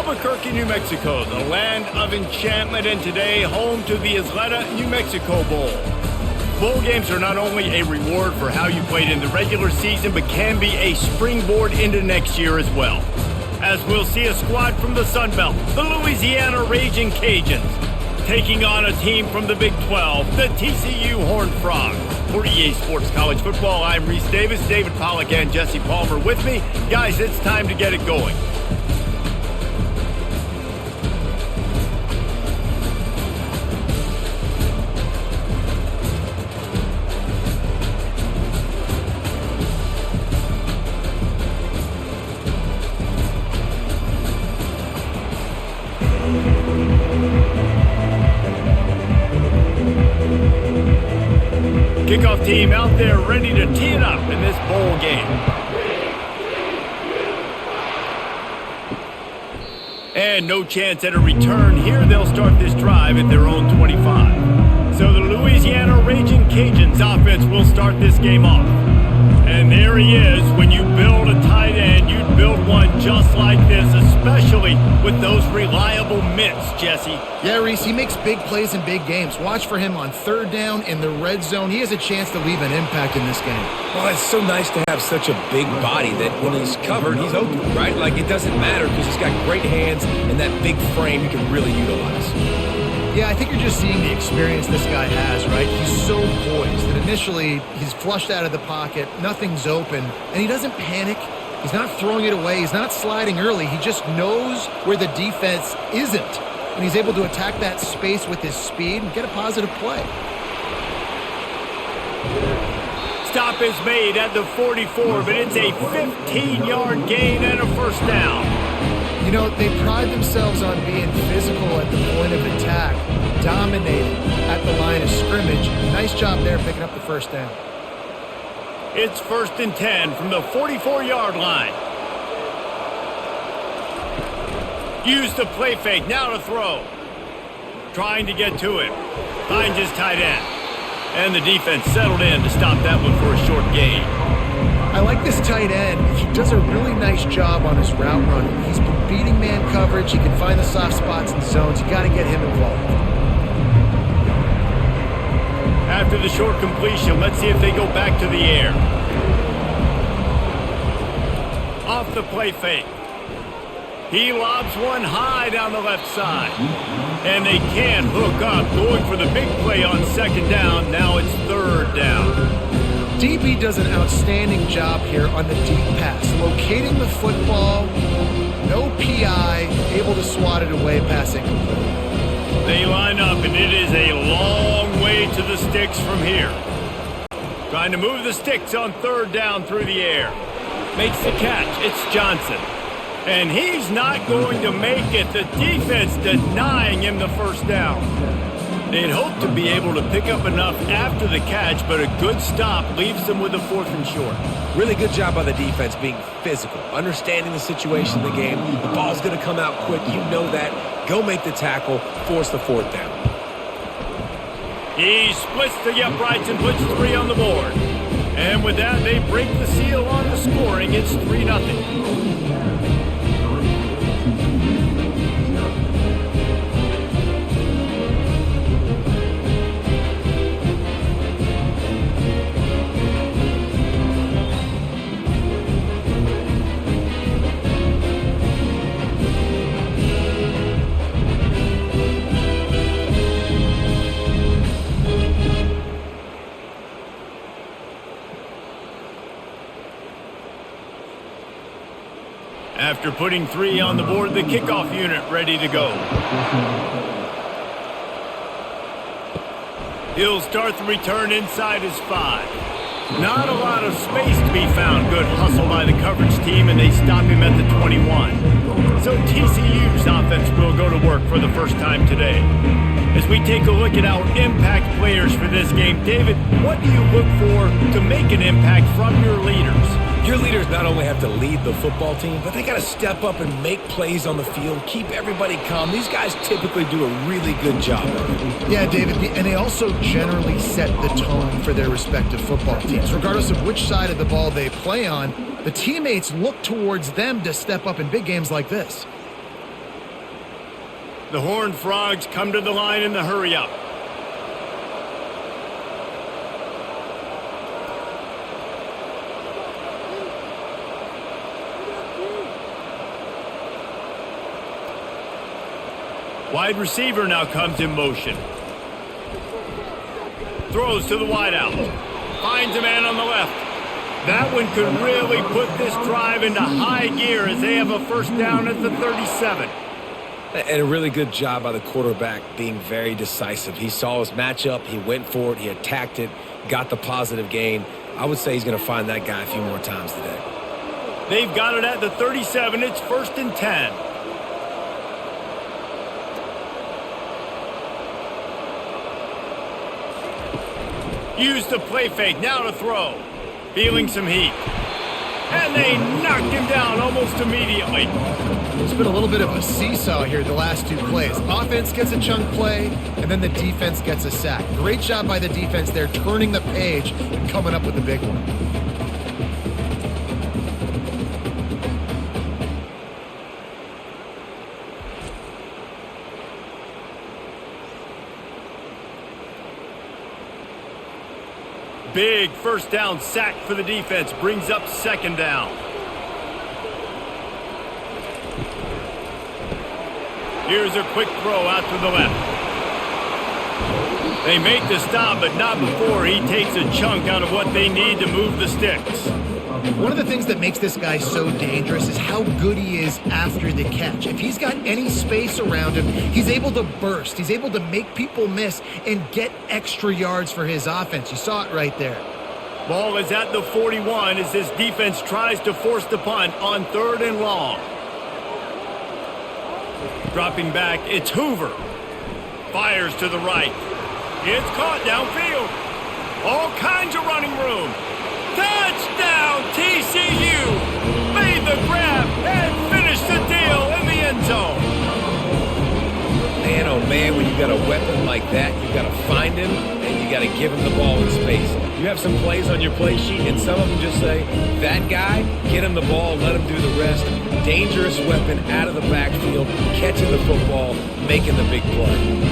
Albuquerque, New Mexico, the land of enchantment, and today home to the Isleta, New Mexico Bowl. Bowl games are not only a reward for how you played in the regular season, but can be a springboard into next year as well. As we'll see a squad from the Sun Belt, the Louisiana Raging Cajuns, taking on a team from the Big 12, the TCU Horned Frogs. For EA Sports College Football, I'm Reese Davis, David Pollack, and Jesse Palmer with me. Guys, it's time to get it going. Kickoff team out there ready to tee it up in this bowl game. And no chance at a return here. They'll start this drive at their own 25. So the Louisiana Raging Cajuns offense will start this game off. And there he is. When you build a tight end, you build one just like this, especially with those reliable mitts, Jesse. Yeah, Reese, he makes big plays in big games. Watch for him on third down in the red zone. He has a chance to leave an impact in this game. Well, it's so nice to have such a big body that when he's covered, he's open, right? Like, it doesn't matter because he's got great hands and that big frame he can really utilize. Yeah, I think you're just seeing the experience this guy has, right? He's so poised that initially he's flushed out of the pocket, nothing's open, and he doesn't panic. He's not throwing it away. He's not sliding early. He just knows where the defense isn't, and he's able to attack that space with his speed and get a positive play. Stop is made at the 44, but it's a 15-yard gain and a first down. You know, they pride themselves on being physical at the point of attack, dominating at the line of scrimmage. Nice job there picking up the first down. It's 1st and 10 from the 44-yard line. Use the play fake, now to throw. Trying to get to it. Finds his tight end. And the defense settled in to stop that one for a short gain. I like this tight end. He does a really nice job on his route running. He's been beating man coverage. He can find the soft spots and zones. You got to get him involved. After the short completion, let's see if they go back to the air. Off the play fake. He lobs one high down the left side. And they can't hook up. Going for the big play on second down. Now it's third down. DB does an outstanding job here on the deep pass. Locating the football, no PI, able to swat it away, pass incomplete. They line up, and it is a long way to the sticks from here. Trying to move the sticks on third down through the air. Makes the catch. It's Johnson. And he's not going to make it. The defense denying him the first down. They'd hope to be able to pick up enough after the catch, but a good stop leaves them with a 4th and short. Really good job by the defense being physical, understanding the situation in the game. The ball's going to come out quick. You know that. Go make the tackle, force the 4th down. He splits the uprights and puts 3 on the board. And with that, they break the seal on the scoring. It's 3-0. After putting 3 on the board, the kickoff unit ready to go. He'll start the return inside his 5. Not a lot of space to be found. Good hustle by the coverage team, and they stop him at the 21. So TCU's offense will go to work for the first time today. As we take a look at our impact players for this game, David, what do you look for to make an impact from your leaders? Your leaders not only have to lead the football team, but they got to step up and make plays on the field, keep everybody calm. These guys typically do a really good job of it. Yeah, David, and they also generally set the tone for their respective football teams. Regardless of which side of the ball they play on, the teammates look towards them to step up in big games like this. The Horned Frogs come to the line in the hurry-up. Wide receiver now comes in motion. Throws to the wideout. Finds a man on the left. That one could really put this drive into high gear as they have a first down at the 37. And a really good job by the quarterback being very decisive. He saw his matchup, he went for it, he attacked it, got the positive gain. I would say he's going to find that guy a few more times today. They've got it at the 37. It's 1st and 10. Use the play fake, now to throw. Feeling some heat. And they knocked him down almost immediately. It's been a little bit of a seesaw here the last two plays. Offense gets a chunk play, and then the defense gets a sack. Great job by the defense there, turning the page and coming up with the big one. Big first down sack for the defense, brings up 2nd down. Here's a quick throw out to the left. They make the stop, but not before he takes a chunk out of what they need to move the sticks. One of the things that makes this guy so dangerous is how good he is after the catch. If he's got any space around him, he's able to burst. He's able to make people miss and get extra yards for his offense. You saw it right there. Ball is at the 41 as this defense tries to force the punt on 3rd and long. Dropping back, it's Hoover. Fires to the right. It's caught downfield. All kinds of running room. Touchdown, TCU! Made the grab and finished the deal in the end zone. Man, oh man, when you got a weapon like that, you got to find him and you got to give him the ball in space. You have some plays on your play sheet, and some of them just say, that guy, get him the ball, let him do the rest. Dangerous weapon out of the backfield, catching the football, making the big play.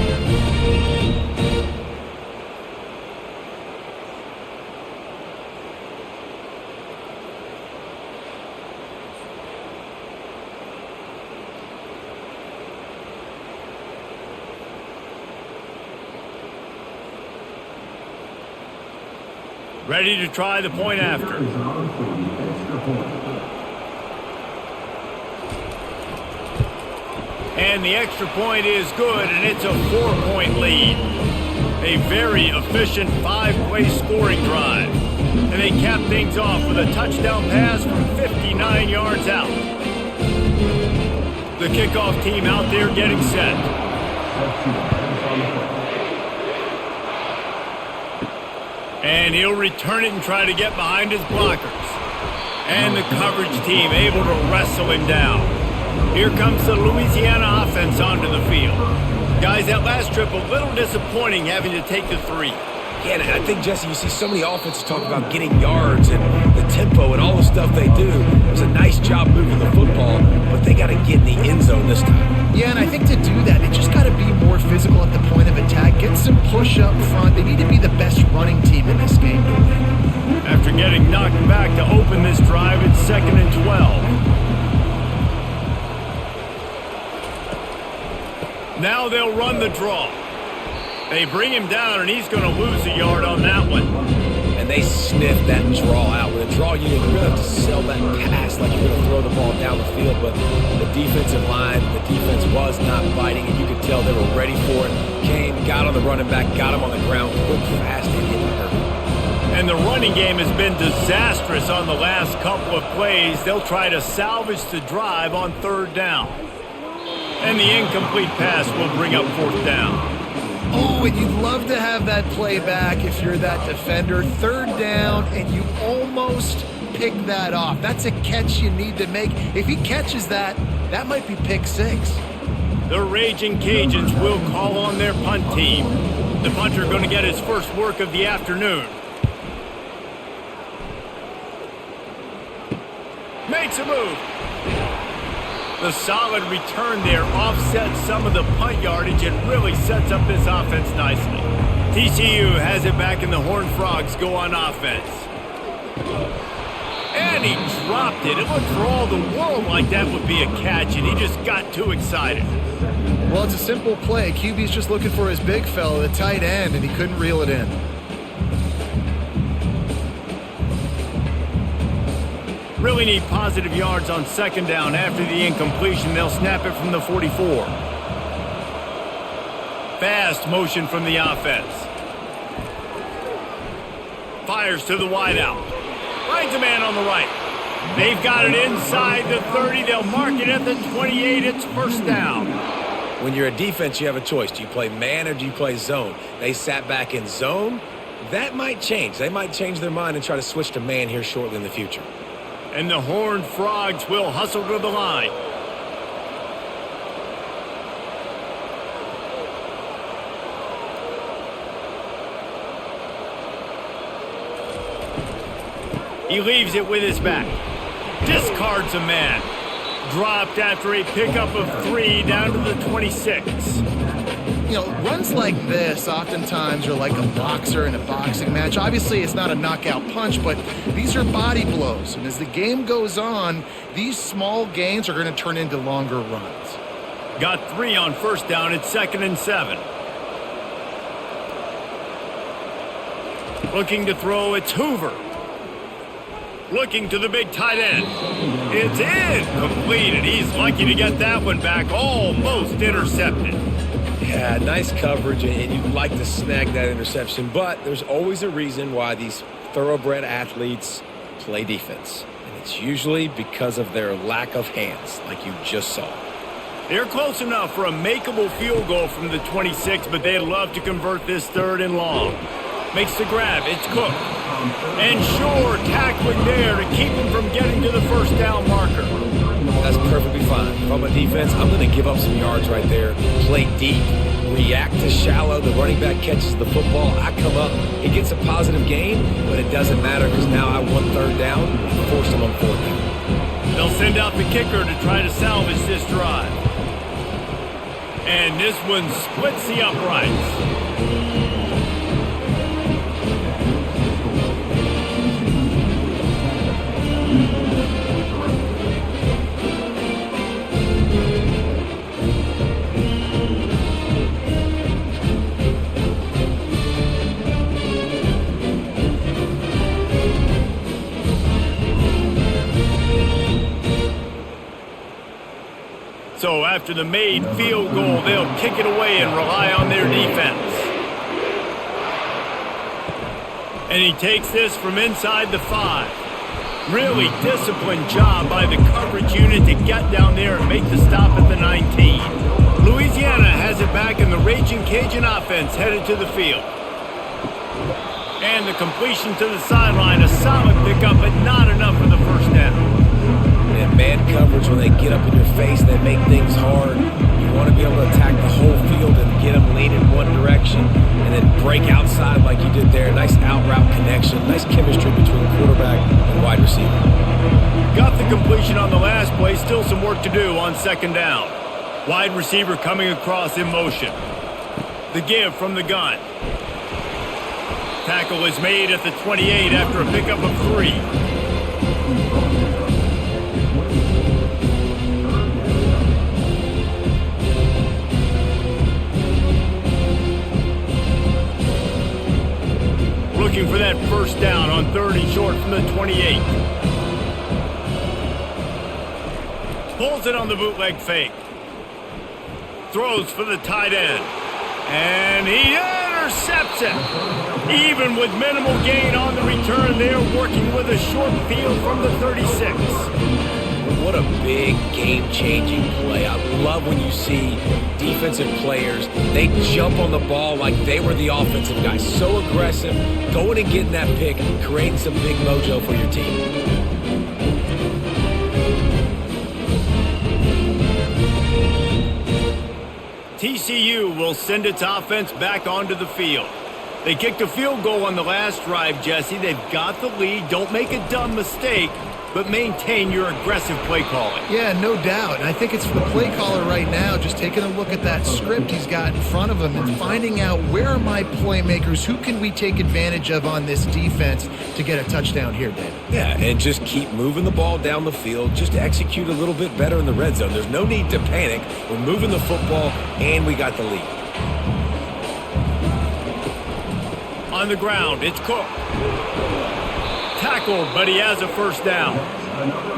Ready to try the point after. And the extra point is good, and it's a 4-point lead. A very efficient 5-play scoring drive. And they cap things off with a touchdown pass from 59 yards out. The kickoff team out there getting set. And he'll return it and try to get behind his blockers. And the coverage team able to wrestle him down. Here comes the Louisiana offense onto the field. Guys, that last trip a little disappointing having to take the 3. Yeah, and I think, Jesse, you see so many offenses talk about getting yards and the tempo and all the stuff they do. It was a nice job moving the football, but they got to get in the end zone this time. Yeah, and I think to do that, they just got to be more physical at the point of attack. Get some push up front. They need to be the best running team in this game to win. After getting knocked back to open this drive, it's 2nd and 12. Now they'll run the draw. They bring him down, and he's going to lose a yard on that one. And they sniff that draw out. With a draw, you really have to sell that pass like you're going to throw the ball down the field. But the defensive line, the defense was not biting, and you could tell they were ready for it. Came, got on the running back, got him on the ground, quick, fast, and hit the hurt. And the running game has been disastrous on the last couple of plays. They'll try to salvage the drive on 3rd down. And the incomplete pass will bring up 4th down. Oh, and you'd love to have that play back if you're that defender. 3rd down, and you almost pick that off. That's a catch you need to make. If he catches that, that might be pick 6. The Raging Cajuns will call on their punt team. The punter going to get his first work of the afternoon. Makes a move. The solid return there offsets some of the punt yardage and really sets up this offense nicely. TCU has it back and the Horned Frogs go on offense. And he dropped it. It looked for all the world like that would be a catch, and he just got too excited. Well, it's a simple play. QB's just looking for his big fella, the tight end, and he couldn't reel it in. Really need positive yards on second down after the incompletion. They'll snap it from the 44. Fast motion from the offense. Fires to the wideout. Finds a man on the right. They've got it inside the 30. They'll mark it at the 28. It's first down. When you're a defense, you have a choice. Do you play man or do you play zone? They sat back in zone. That might change. They might change their mind and try to switch to man here shortly in the future. And the Horned Frogs will hustle to the line. He leaves it with his back. Discards a man. Dropped after a pickup of 3 down to the 26. You know, runs like this oftentimes are like a boxer in a boxing match. Obviously, it's not a knockout punch, but these are body blows. And as the game goes on, these small gains are going to turn into longer runs. Got 3 on first down. It's 2nd and 7. Looking to throw, it's Hoover. Looking to the big tight end. It's incomplete, and he's lucky to get that one back. Almost intercepted. Yeah, nice coverage, and you'd like to snag that interception, but there's always a reason why these thoroughbred athletes play defense. And it's usually because of their lack of hands, like you just saw. They're close enough for a makeable field goal from the 26, but they'd love to convert this 3rd and long. Makes the grab. It's Cook. And Shore tackling there to keep him from getting to the first down marker. That's perfectly fine. If I'm a defense, I'm going to give up some yards right there. Play deep. React to shallow. The running back catches the football. I come up. He gets a positive gain, but it doesn't matter because now I won 3rd down and forced him on 4th down. They'll send out the kicker to try to salvage this drive. And this one splits the uprights. So after the made field goal, they'll kick it away and rely on their defense. And he takes this from inside the 5. Really disciplined job by the coverage unit to get down there and make the stop at the 19. Louisiana has it back in the Raging Cajun offense headed to the field. And the completion to the sideline, a solid pickup, but not enough for the first down. And man coverage, when they get up in your face, they make things hard. You want to be able to attack the whole field and get them leaning one direction and then break outside like you did there. Nice out route connection, nice chemistry between quarterback and wide receiver. Got the completion on the last play, still some work to do on second down. Wide receiver coming across in motion. The give from the gun. Tackle is made at the 28 after a pickup of 3. Looking for that first down on 3rd and short from the 28. Pulls it on the bootleg fake. Throws for the tight end. And he intercepts it. Even with minimal gain on the return, they're working with a short field from the 36. What a big game-changing play. I love when you see defensive players, they jump on the ball like they were the offensive guy. So aggressive, going and getting that pick, creating some big mojo for your team. TCU will send its offense back onto the field. They kicked a field goal on the last drive, Jesse. They've got the lead. Don't make a dumb mistake. but maintain your aggressive play calling. Yeah, no doubt. And I think it's for the play caller right now, just taking a look at that script he's got in front of him and finding out where are my playmakers, who can we take advantage of on this defense to get a touchdown here, David. Yeah, and just keep moving the ball down the field. Just execute a little bit better in the red zone. There's no need to panic. We're moving the football, and we got the lead. On the ground, it's Cook. Tackled, but he has a first down.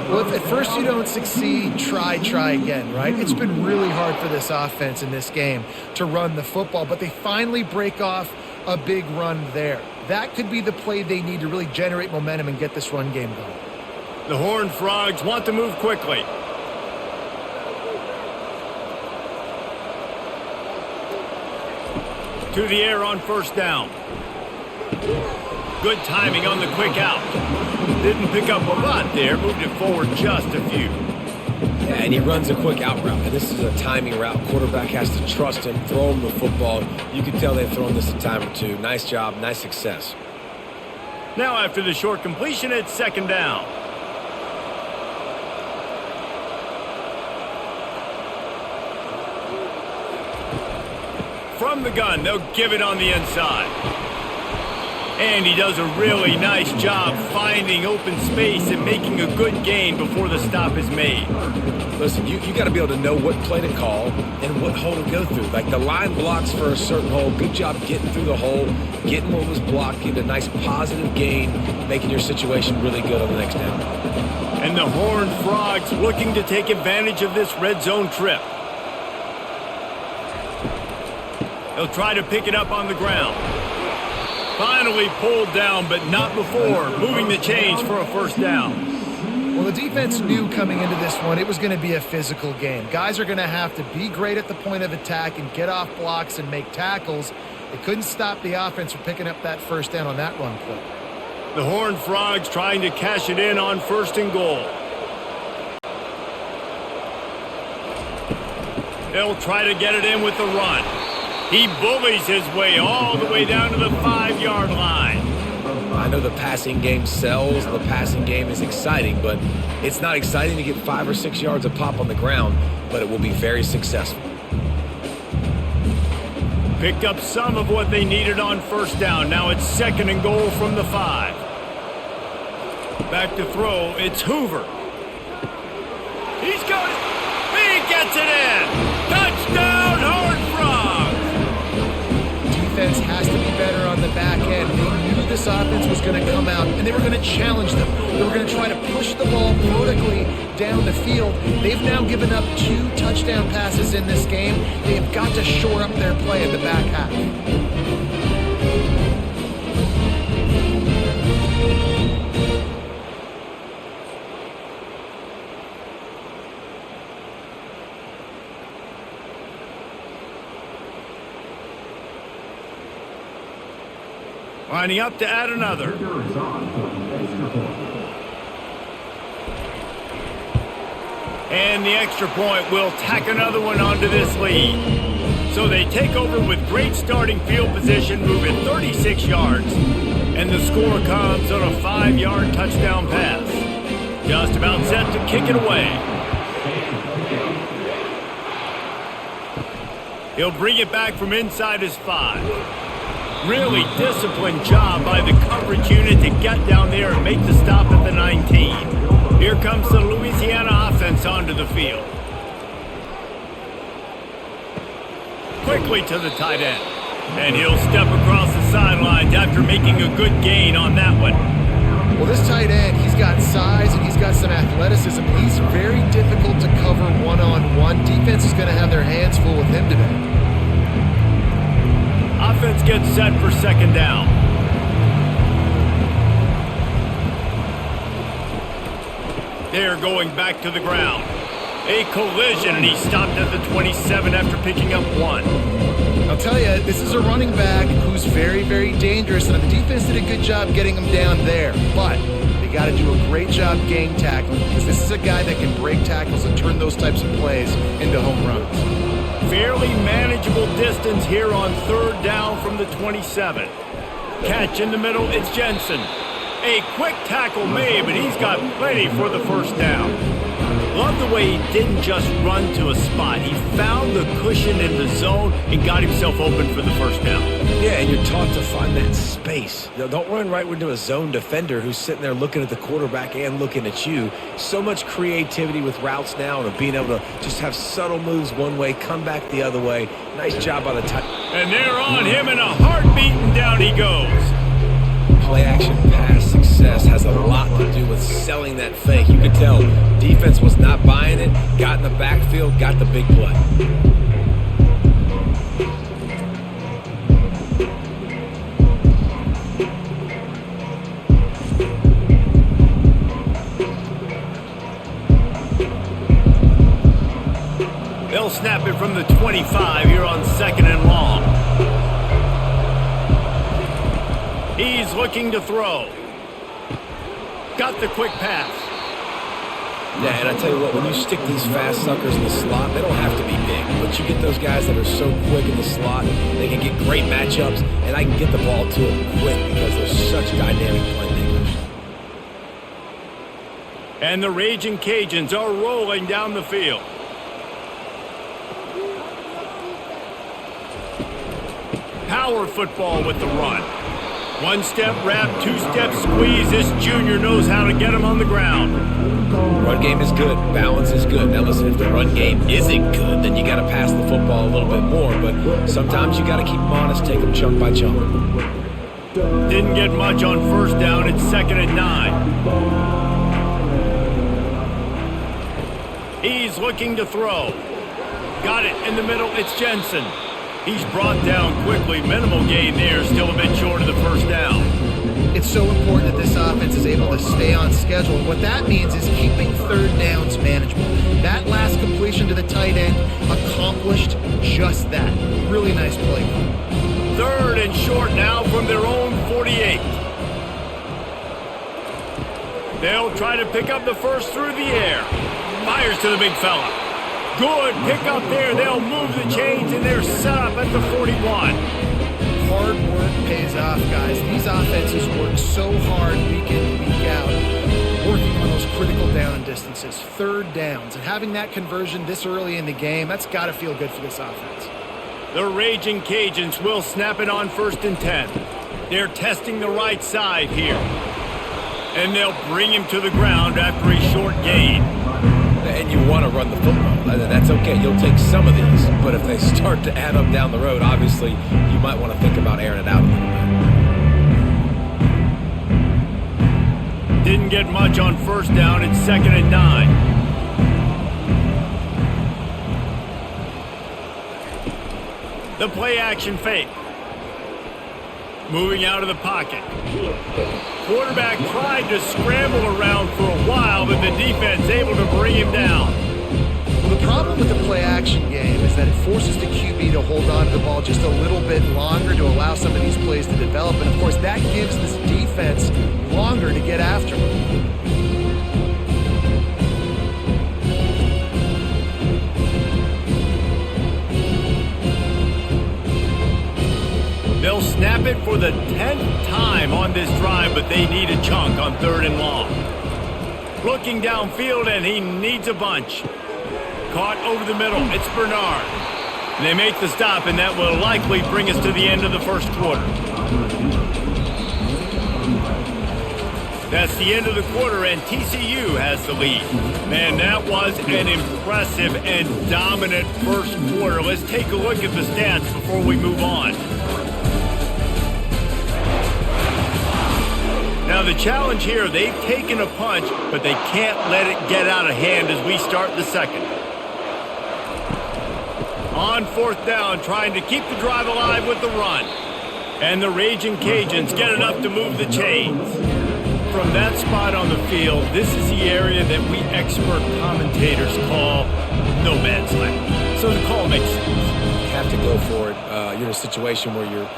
Well, if at first you don't succeed, try again, right? It's been really hard for this offense in this game to run the football, but they finally break off a big run there. That could be the play they need to really generate momentum and get this run game going. The Horned Frogs want to move quickly. To the air on first down. Good timing on the quick out. Didn't pick up a lot there. Moved it forward just a few. Yeah, and he runs a quick out route. And this is a timing route. Quarterback has to trust him, throw him the football. You can tell they've thrown this a time or two. Nice job, nice success. Now after the short completion, it's second down. From the gun, they'll give it on the inside. And he does a really nice job finding open space and making a good gain before the stop is made. Listen, you got to be able to know what play to call and what hole to go through. Like the line blocks for a certain hole. Good job getting through the hole, getting what was blocked, getting a nice positive gain, making your situation really good on the next down. And the Horned Frogs looking to take advantage of this red zone trip. They'll try to pick it up on the ground. Finally pulled down, but not before moving the chains for a first down. Well, the defense knew coming into this one it was going to be a physical game. Guys are going to have to be great at the point of attack and get off blocks and make tackles. They couldn't stop the offense from picking up that first down on that run play. The Horned Frogs trying to cash it in on first and goal. They'll try to get it in with the run. He bullies his way all the way down to the 5-yard line. I know the passing game sells, the passing game is exciting, but it's not exciting to get 5 or 6 yards a pop on the ground, but it will be very successful. Picked up some of what they needed on first down. Now it's second and goal from the 5. Back to throw, it's Hoover. He's going, he gets it in! Touchdown, Horned Frogs! Defense has to be better on the back end. They knew this offense was going to come out, and they were going to challenge them. They were going to try to push the ball vertically down the field. They've now given up 2 touchdown passes in this game. They have got to shore up their play in the back half. Lining up to add another. And the extra point will tack another one onto this lead. So they take over with great starting field position, moving 36 yards. And the score comes on a 5-yard touchdown pass. Just about set to kick it away. He'll bring it back from inside his 5. Really disciplined job by the coverage unit to get down there and make the stop at the 19. Here comes the Louisiana offense onto the field. Quickly to the tight end. And he'll step across the sidelines after making a good gain on that one. Well, this tight end, he's got size and he's got some athleticism. He's very difficult to cover one-on-one. Defense is going to have their hands full with him today. Offense gets set for second down. They're going back to the ground. A collision, and he stopped at the 27 after picking up 1. I'll tell you, this is a running back who's very, very dangerous, and the defense did a good job getting him down there. But they got to do a great job gang tackling, because this is a guy that can break tackles and turn those types of plays into home runs. Fairly manageable distance here on third down from the 27. Catch in the middle, it's Jensen. A quick tackle made, but he's got plenty for the first down. Love the way he didn't just run to a spot. He found the cushion in the zone and got himself open for the first down. Yeah, and you're taught to find that space. Don't run right into a zone defender who's sitting there looking at the quarterback and looking at you. So much creativity with routes now and of being able to just have subtle moves one way, come back the other way. Nice job by the tight. And they're on him in a heartbeat, and down he goes. Play-action pass success has a lot to do with selling that fake. You could tell defense was not buying it, got in the backfield, got the big play. They'll snap it from the 25 here on 2nd and long. He's looking to throw. Got the quick pass. Yeah, and I tell you what, when you stick these fast suckers in the slot, they don't have to be big. But you get those guys that are so quick in the slot, they can get great matchups, and I can get the ball to them quick because they're such dynamic playmakers. And the Raging Cajuns are rolling down the field. Power football with the run. One-step wrap, two-step squeeze. This junior knows how to get him on the ground. Run game is good. Balance is good. Now listen, if the run game isn't good, then you got to pass the football a little bit more. But sometimes you got to keep them honest, take them chunk by chunk. Didn't get much on first down. It's 2nd and 9. He's looking to throw. Got it in the middle. It's Jensen. He's brought down quickly. Minimal gain there. Still a bit short of the first down. It's so important that this offense is able to stay on schedule. What that means is keeping third downs manageable. That last completion to the tight end accomplished just that. Really nice play. 3rd and short now from their own 48. They'll try to pick up the first through the air. Fires to the big fella. Good pick up there. They'll move the chains, and they're set up at the 41. Hard work pays off, guys. These offenses work so hard week in, week out, working on those critical down distances, third downs, and having that conversion this early in the game, that's got to feel good for this offense. The Raging Cajuns will snap it on 1st and 10. They're testing the right side here. And they'll bring him to the ground after a short gain. And you want to run the football. That's okay. You'll take some of these. But if they start to add up down the road, obviously, you might want to think about airing it out a little bit. Didn't get much on first down. It's 2nd and 9. The play action fake. Moving out of the pocket. Quarterback tried to scramble around for a while, but the defense able to bring him down. Well, the problem with the play-action game is that it forces the QB to hold on to the ball just a little bit longer to allow some of these plays to develop. And, of course, that gives this defense longer to get after him. They'll snap it for the 10th time on this drive, but they need a chunk on 3rd and long. Looking downfield, and he needs a bunch. Caught over the middle. It's Bernard. And they make the stop, and that will likely bring us to the end of the first quarter. That's the end of the quarter, and TCU has the lead. Man, that was an impressive and dominant first quarter. Let's take a look at the stats before we move on. Now the challenge here, they've taken a punch, but they can't let it get out of hand as we start the second. On 4th down, trying to keep the drive alive with the run. And the Raging Cajuns get enough to move the chains. From that spot on the field, this is the area that we expert commentators call no man's land. So the call makes sense. You have to go for it. You're in a situation where you're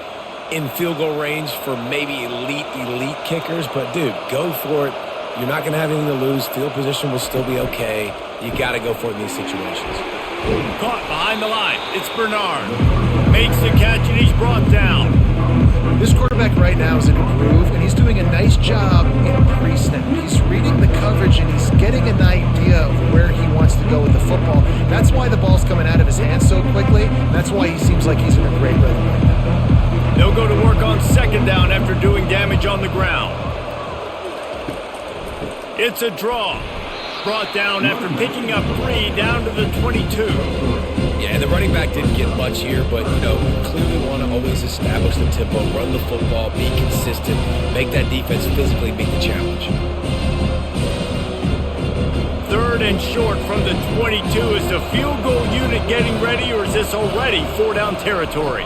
in field goal range for maybe elite kickers, but dude, go for it. You're not going to have anything to lose. Field position will still be okay. You got to go for it in these situations. Caught behind the line. It's Bernard. Makes the catch, and he's brought down. This quarterback right now is in a groove, and he's doing a nice job in pre-snap. He's reading the coverage, and he's getting an idea of where he wants to go with the football. That's why the ball's coming out of his hands so quickly. That's why he seems like he's in a great rhythm right now. They'll go to work on second down after doing damage on the ground. It's a draw. Brought down after picking up 3 down to the 22. Yeah, the running back didn't get much here, but, clearly want to always establish the tempo, run the football, be consistent, make that defense physically meet the challenge. 3rd and short from the 22. Is the field goal unit getting ready, or is this already 4-down territory?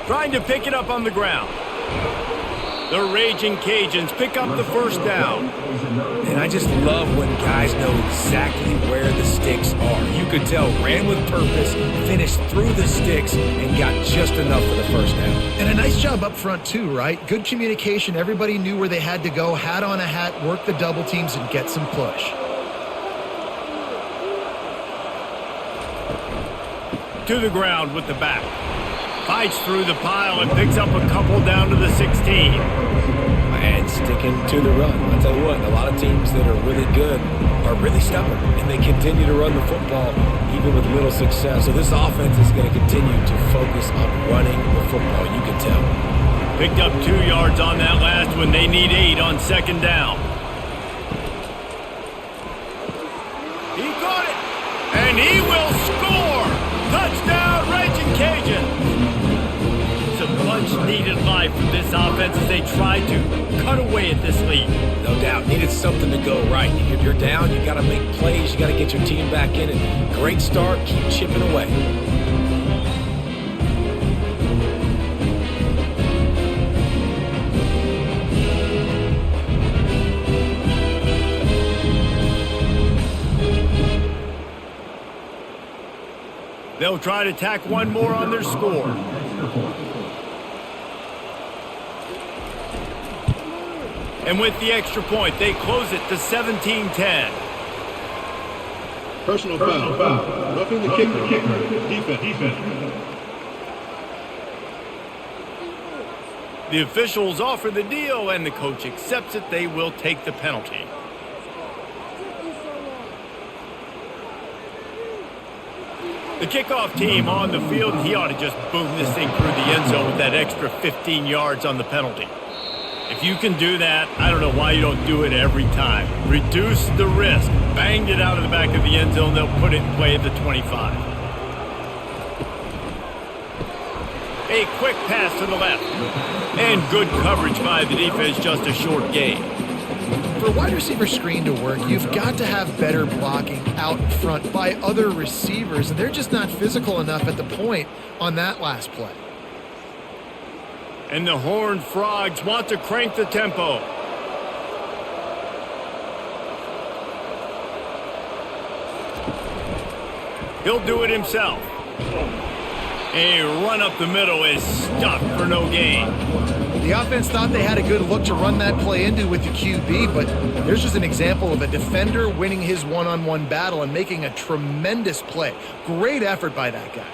Trying to pick it up on the ground. The Raging Cajuns pick up the first down. And I just love when guys know exactly where the sticks are. You could tell ran with purpose, finished through the sticks, and got just enough for the first down. And a nice job up front too, right? Good communication. Everybody knew where they had to go, hat on a hat, work the double teams, and get some push. To the ground with the back. Fights through the pile and picks up a couple down to the 16. And sticking to the run. I'll tell you what, a lot of teams that are really good are really stubborn, and they continue to run the football even with little success. So this offense is going to continue to focus on running the football, you can tell. Picked up 2 yards on that last one. They need 8 on second down. He got it, and he will score! Touchdown, Raging Cajun! Much-needed life from this offense as they try to cut away at this lead. No doubt. Needed something to go right. If you're down, you got to make plays. You got to get your team back in it. Great start. Keep chipping away. They'll try to tack one more on their score. And with the extra point, they close it to 17-10. Personal foul. Roughing the kicker. Defense. The officials offer the deal, and the coach accepts it. They will take the penalty. The kickoff team on the field, and he ought to just boom this thing through the end zone with that extra 15 yards on the penalty. If you can do that, I don't know why you don't do it every time. Reduce the risk. Banged it out of the back of the end zone. They'll put it in play at the 25. A quick pass to the left. And good coverage by the defense, just a short gain. For a wide receiver screen to work, you've got to have better blocking out in front by other receivers, and they're just not physical enough at the point on that last play. And the Horned Frogs want to crank the tempo. He'll do it himself. A run up the middle is stuffed for no gain. The offense thought they had a good look to run that play into with the QB, but there's just an example of a defender winning his one-on-one battle and making a tremendous play. Great effort by that guy.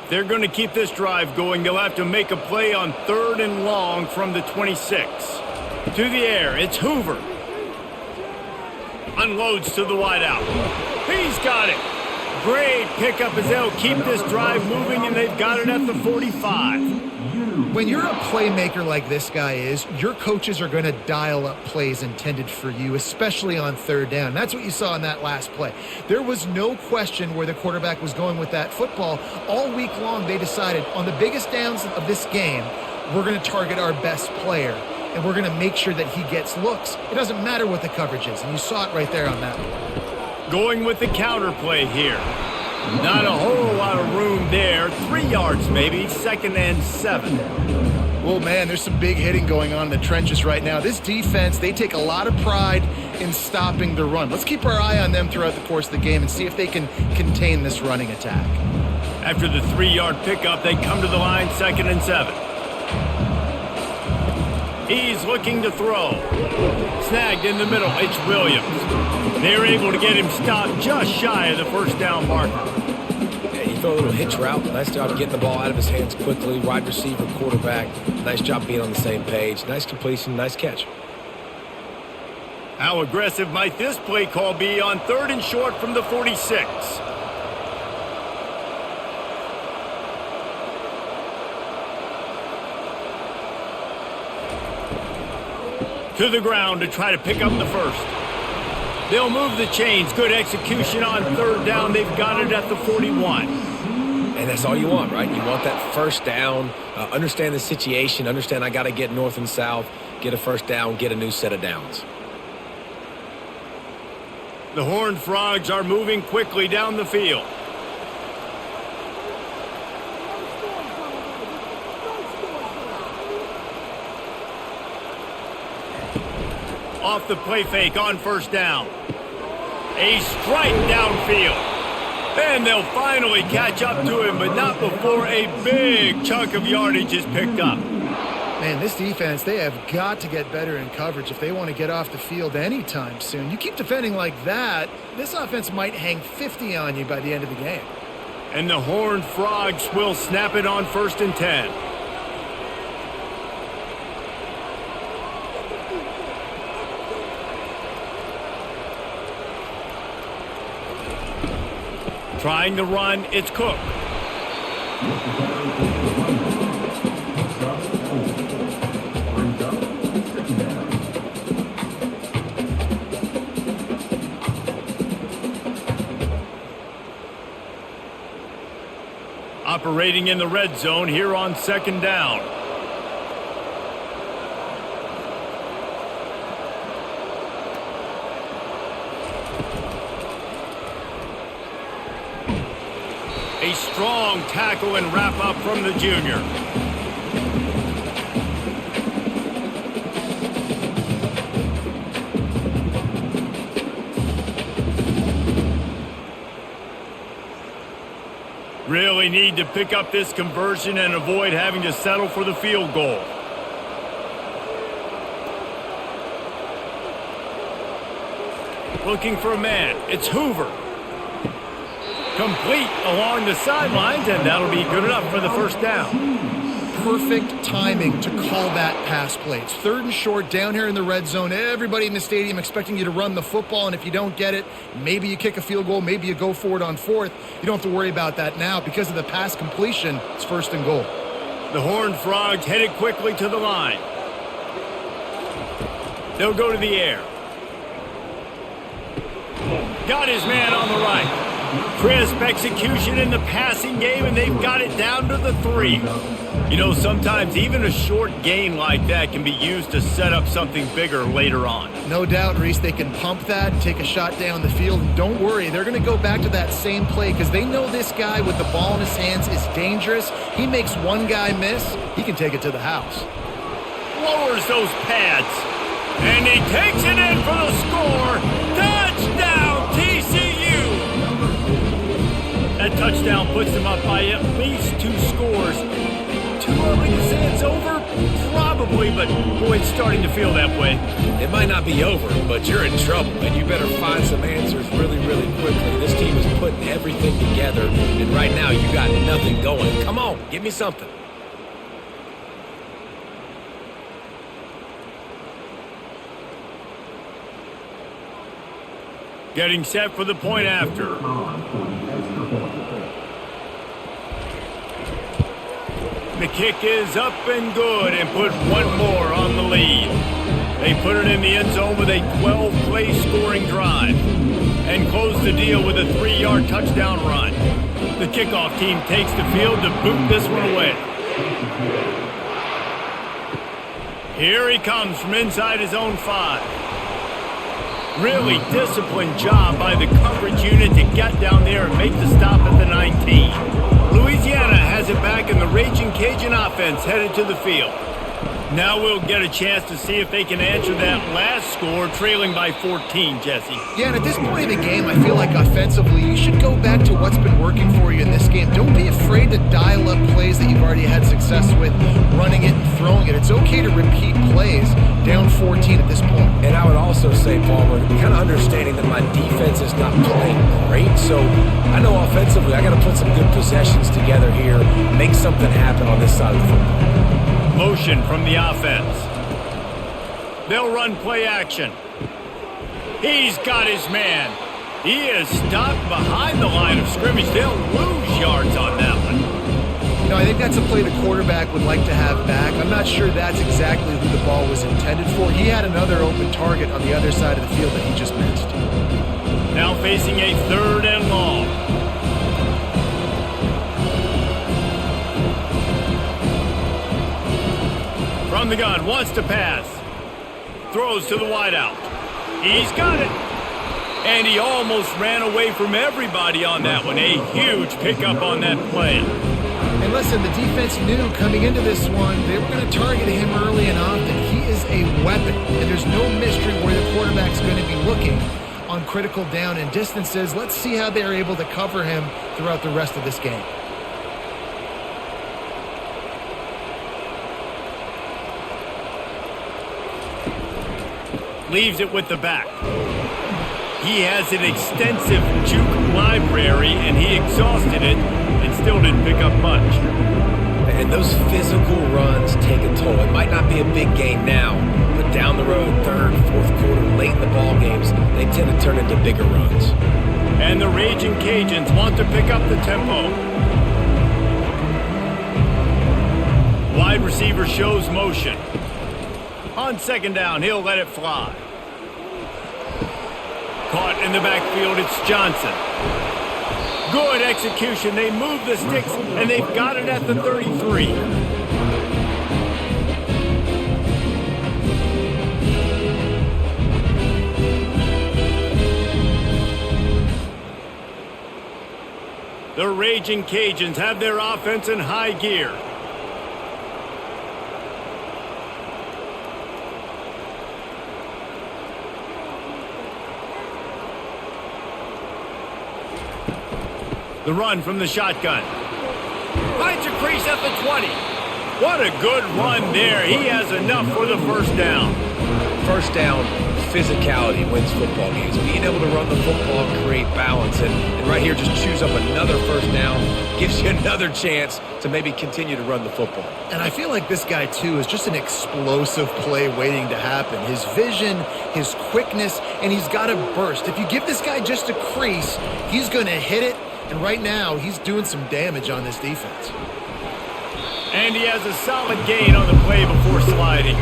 They're going to keep this drive going. They'll have to make a play on 3rd and long from the 26. To the air, it's Hoover. Unloads to the wideout. He's got it. Great pickup as they'll keep this drive moving, and they've got it at the 45. When you're a playmaker like this guy is, your coaches are going to dial up plays intended for you, especially on 3rd down. That's what you saw in that last play. There was no question where the quarterback was going with that football. All week long, they decided on the biggest downs of this game, we're going to target our best player, and we're going to make sure that he gets looks. It doesn't matter what the coverage is, and you saw it right there on that play. Going with the counter play here. Not a whole lot of room there. 3 yards maybe, 2nd and 7. Well, man, there's some big hitting going on in the trenches right now. This defense, they take a lot of pride in stopping the run. Let's keep our eye on them throughout the course of the game and see if they can contain this running attack. After the 3-yard pickup, they come to the line, 2nd and 7. He's looking to throw. Snagged in the middle, it's Williams. They're able to get him stopped just shy of the 1st down marker. Yeah, you throw a little hitch route. Nice job getting the ball out of his hands quickly. Wide receiver, quarterback. Nice job being on the same page. Nice completion, nice catch. How aggressive might this play call be on 3rd and short from the 46? To the ground to try to pick up the first. They'll move the chains. Good execution on 3rd down. They've got it at the 41. And that's all you want, right? You want that first down. Understand the situation. Understand I got to get north and south. Get a first down. Get a new set of downs. The Horned Frogs are moving quickly down the field. Off the play fake on 1st down. A strike downfield. And they'll finally catch up to him, but not before a big chunk of yardage is picked up. Man, this defense, they have got to get better in coverage if they want to get off the field anytime soon. You keep defending like that, this offense might hang 50 on you by the end of the game. And the Horned Frogs will snap it on 1st and 10. Trying to run, it's Cook. Operating in the red zone here on 2nd down. A strong tackle and wrap up from the junior. Really need to pick up this conversion and avoid having to settle for the field goal. Looking for a man. It's Hoover. Complete along the sidelines, and that'll be good enough for the first down. Perfect timing to call that pass play. It's 3rd and short down here in the red zone. Everybody in the stadium expecting you to run the football, and if you don't get it, maybe you kick a field goal, maybe you go for it on 4th. You don't have to worry about that now. Because of the pass completion, it's 1st and goal. The Horned Frogs headed quickly to the line. They'll go to the air. Got his man on the right. Crisp execution in the passing game, and they've got it down to the 3. You know, sometimes even a short gain like that can be used to set up something bigger later on. No doubt, Reese, they can pump that, take a shot down the field, and don't worry, they're going to go back to that same play because they know this guy with the ball in his hands is dangerous. He makes one guy miss, he can take it to the house. Lowers those pads, and he takes it in for the score. Touchdown, TCU! That touchdown puts them up by at least 2 scores. Too early to say it's over? Probably, but boy, it's starting to feel that way. It might not be over, but you're in trouble, and you better find some answers really, really quickly. This team is putting everything together, and right now you got nothing going. Come on, give me something. Getting set for the point after. The kick is up and good and put one more on the lead. They put it in the end zone with a 12-play scoring drive and close the deal with a 3-yard touchdown run. The kickoff team takes the field to boot this one away. Here he comes from inside his own 5. Really disciplined job by the coverage unit to get down there and make the stop at the 19. Louisiana has it back in the Raging Cajun offense headed to the field. Now we'll get a chance to see if they can answer that last score, trailing by 14, Jesse. Yeah, and at this point in the game, I feel like offensively, you should go back to what's been working for you in this game. Don't be afraid to dial up plays that you've already had success with, running it and throwing it. It's okay to repeat plays down 14 at this point. And I would also say, Palmer, kind of understanding that my defense is not playing great, so I know offensively I got to put some good possessions together here, make something happen on this side of the football. Motion from the offense. They'll run play action. He's got his man. He is stopped behind the line of scrimmage. They'll lose yards on that one. You know, I think that's a play the quarterback would like to have back. I'm not sure that's exactly who the ball was intended for. He had another open target on the other side of the field that he just missed. Now facing a 3rd and long. From the gun, wants to pass. Throws to the wideout. He's got it. And he almost ran away from everybody on that one. A huge pickup on that play. And listen, the defense knew coming into this one, they were going to target him early and often. He is a weapon, and there's no mystery where the quarterback's going to be looking on critical down and distances. Let's see how they're able to cover him throughout the rest of this game. Leaves it with the back. He has an extensive juke library, and he exhausted it and still didn't pick up much. And those physical runs take a toll. It might not be a big gain now, but down the road, 3rd, 4th quarter, late in the ball games, they tend to turn into bigger runs. And the Raging Cajuns want to pick up the tempo. Wide receiver shows motion. On 2nd down, he'll let it fly. Caught in the backfield, it's Johnson. Good execution. They move the sticks, and they've got it at the 33. The Raging Cajuns have their offense in high gear. The run from the shotgun. Finds a crease at the 20. What a good run there. He has enough for the 1st down. 1st down, physicality wins football games. Being able to run the football and create balance. And right here, just choose up another 1st down. Gives you another chance to maybe continue to run the football. And I feel like this guy, too, is just an explosive play waiting to happen. His vision, his quickness, and he's got a burst. If you give this guy just a crease, he's going to hit it. And right now, he's doing some damage on this defense. And he has a solid gain on the play before sliding.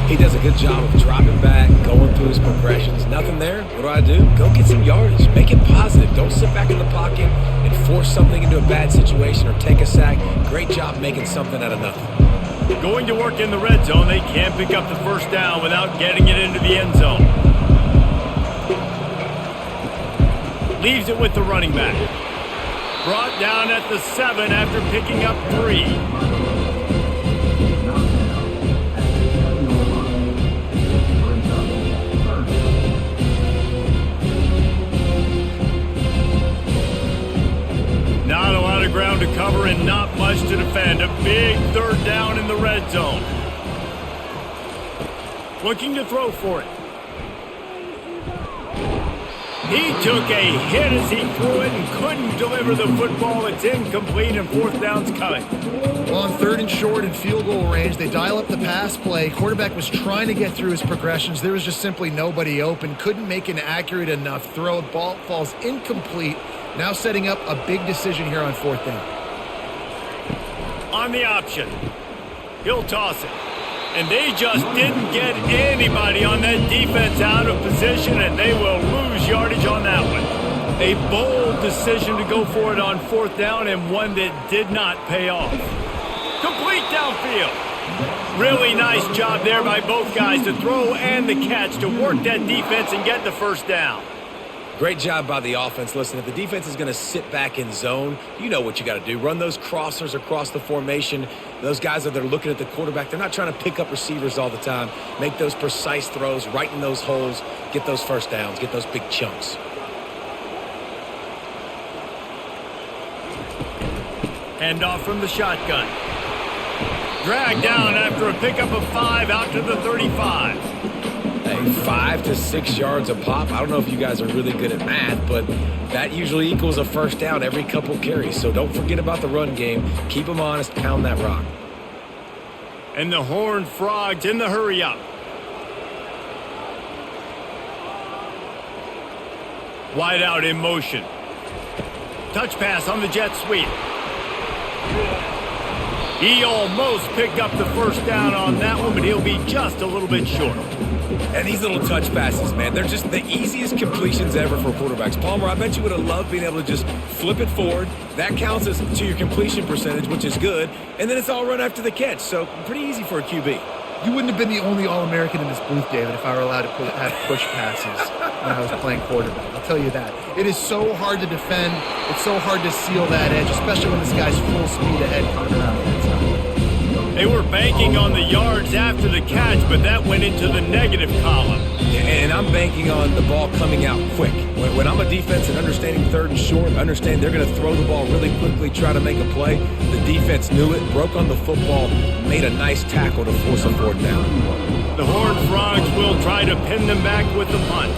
He does a good job of dropping back, going through his progressions. Nothing there. What do? Go get some yardage. Make it positive. Don't sit back in the pocket and force something into a bad situation or take a sack. Great job making something out of nothing. Going to work in the red zone. They can't pick up the 1st down without getting it into the end zone. Leaves it with the running back. Brought down at the 7 after picking up 3. Not a lot of ground to cover and not much to defend. A big 3rd down in the red zone. Looking to throw for it. He took a hit as he threw it and couldn't deliver the football. It's incomplete and 4th down's coming. Well, on 3rd and short and field goal range, they dial up the pass play. Quarterback was trying to get through his progressions. There was just simply nobody open. Couldn't make an accurate enough throw. Ball falls incomplete. Now setting up a big decision here on 4th down. On the option. He'll toss it. And they just didn't get anybody on that defense out of position, and they will lose yardage on that one. A bold decision to go for it on 4th down, and one that did not pay off. Complete downfield. Really nice job there by both guys to throw and the catch to work that defense and get the 1st down. Great job by the offense. Listen, if the defense is going to sit back in zone, you know what you got to do. Run those crossers across the formation. Those guys that are looking at the quarterback, they're not trying to pick up receivers all the time. Make those precise throws, right in those holes, get those first downs, get those big chunks. Hand off from the shotgun. Dragged down after a pickup of 5 out to the 35. Hey, 5 to 6 yards a pop. I don't know if you guys are really good at math, but that usually equals a first down every couple carries. So don't forget about the run game. Keep them honest, pound that rock. And the Horned Frogs in the hurry up. Wide out in motion. Touch pass on the jet sweep. He almost picked up the first down on that one, but he'll be just a little bit short. And these little touch passes, man, they're just the easiest completions ever for quarterbacks. Palmer, I bet you would have loved being able to just flip it forward. That counts as to your completion percentage, which is good. And then it's all run after the catch, so pretty easy for a QB. You wouldn't have been the only All-American in this booth, David, if I were allowed to have push passes when I was playing quarterback. I'll tell you that. It is so hard to defend. It's so hard to seal that edge, especially when this guy's full speed ahead coming around the inside. They were banking on the yards after the catch, but that went into the negative column. And I'm banking on the ball coming out quick. When I'm a defense and understanding third and short, understand they're going to throw the ball really quickly, try to make a play. The defense knew it, broke on the football, made a nice tackle to force a fourth down. The Horned Frogs will try to pin them back with the punt.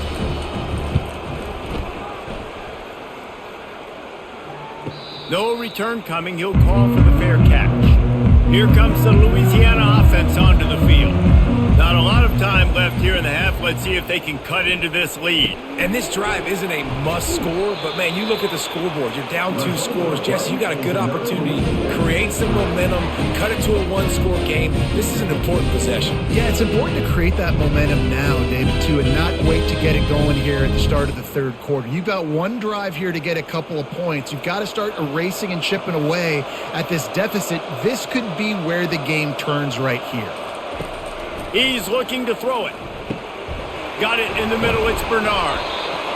No return coming. He'll call for the fair catch. Here comes the Louisiana offense onto the field. Not a lot of time left here in the half. Let's see if they can cut into this lead. And this drive isn't a must score, but man, you look at the scoreboard. You're down 2 scores. Jesse, you got a good opportunity. Create some momentum. Cut it to a 1-score game. This is an important possession. Yeah, it's important to create that momentum now, David, too, and not wait to get it going here at the start of the third quarter. You've got one drive here to get a couple of points. You've got to start erasing and chipping away at this deficit. This could be where the game turns right here. He's looking to throw it. Got it in the middle. It's Bernard.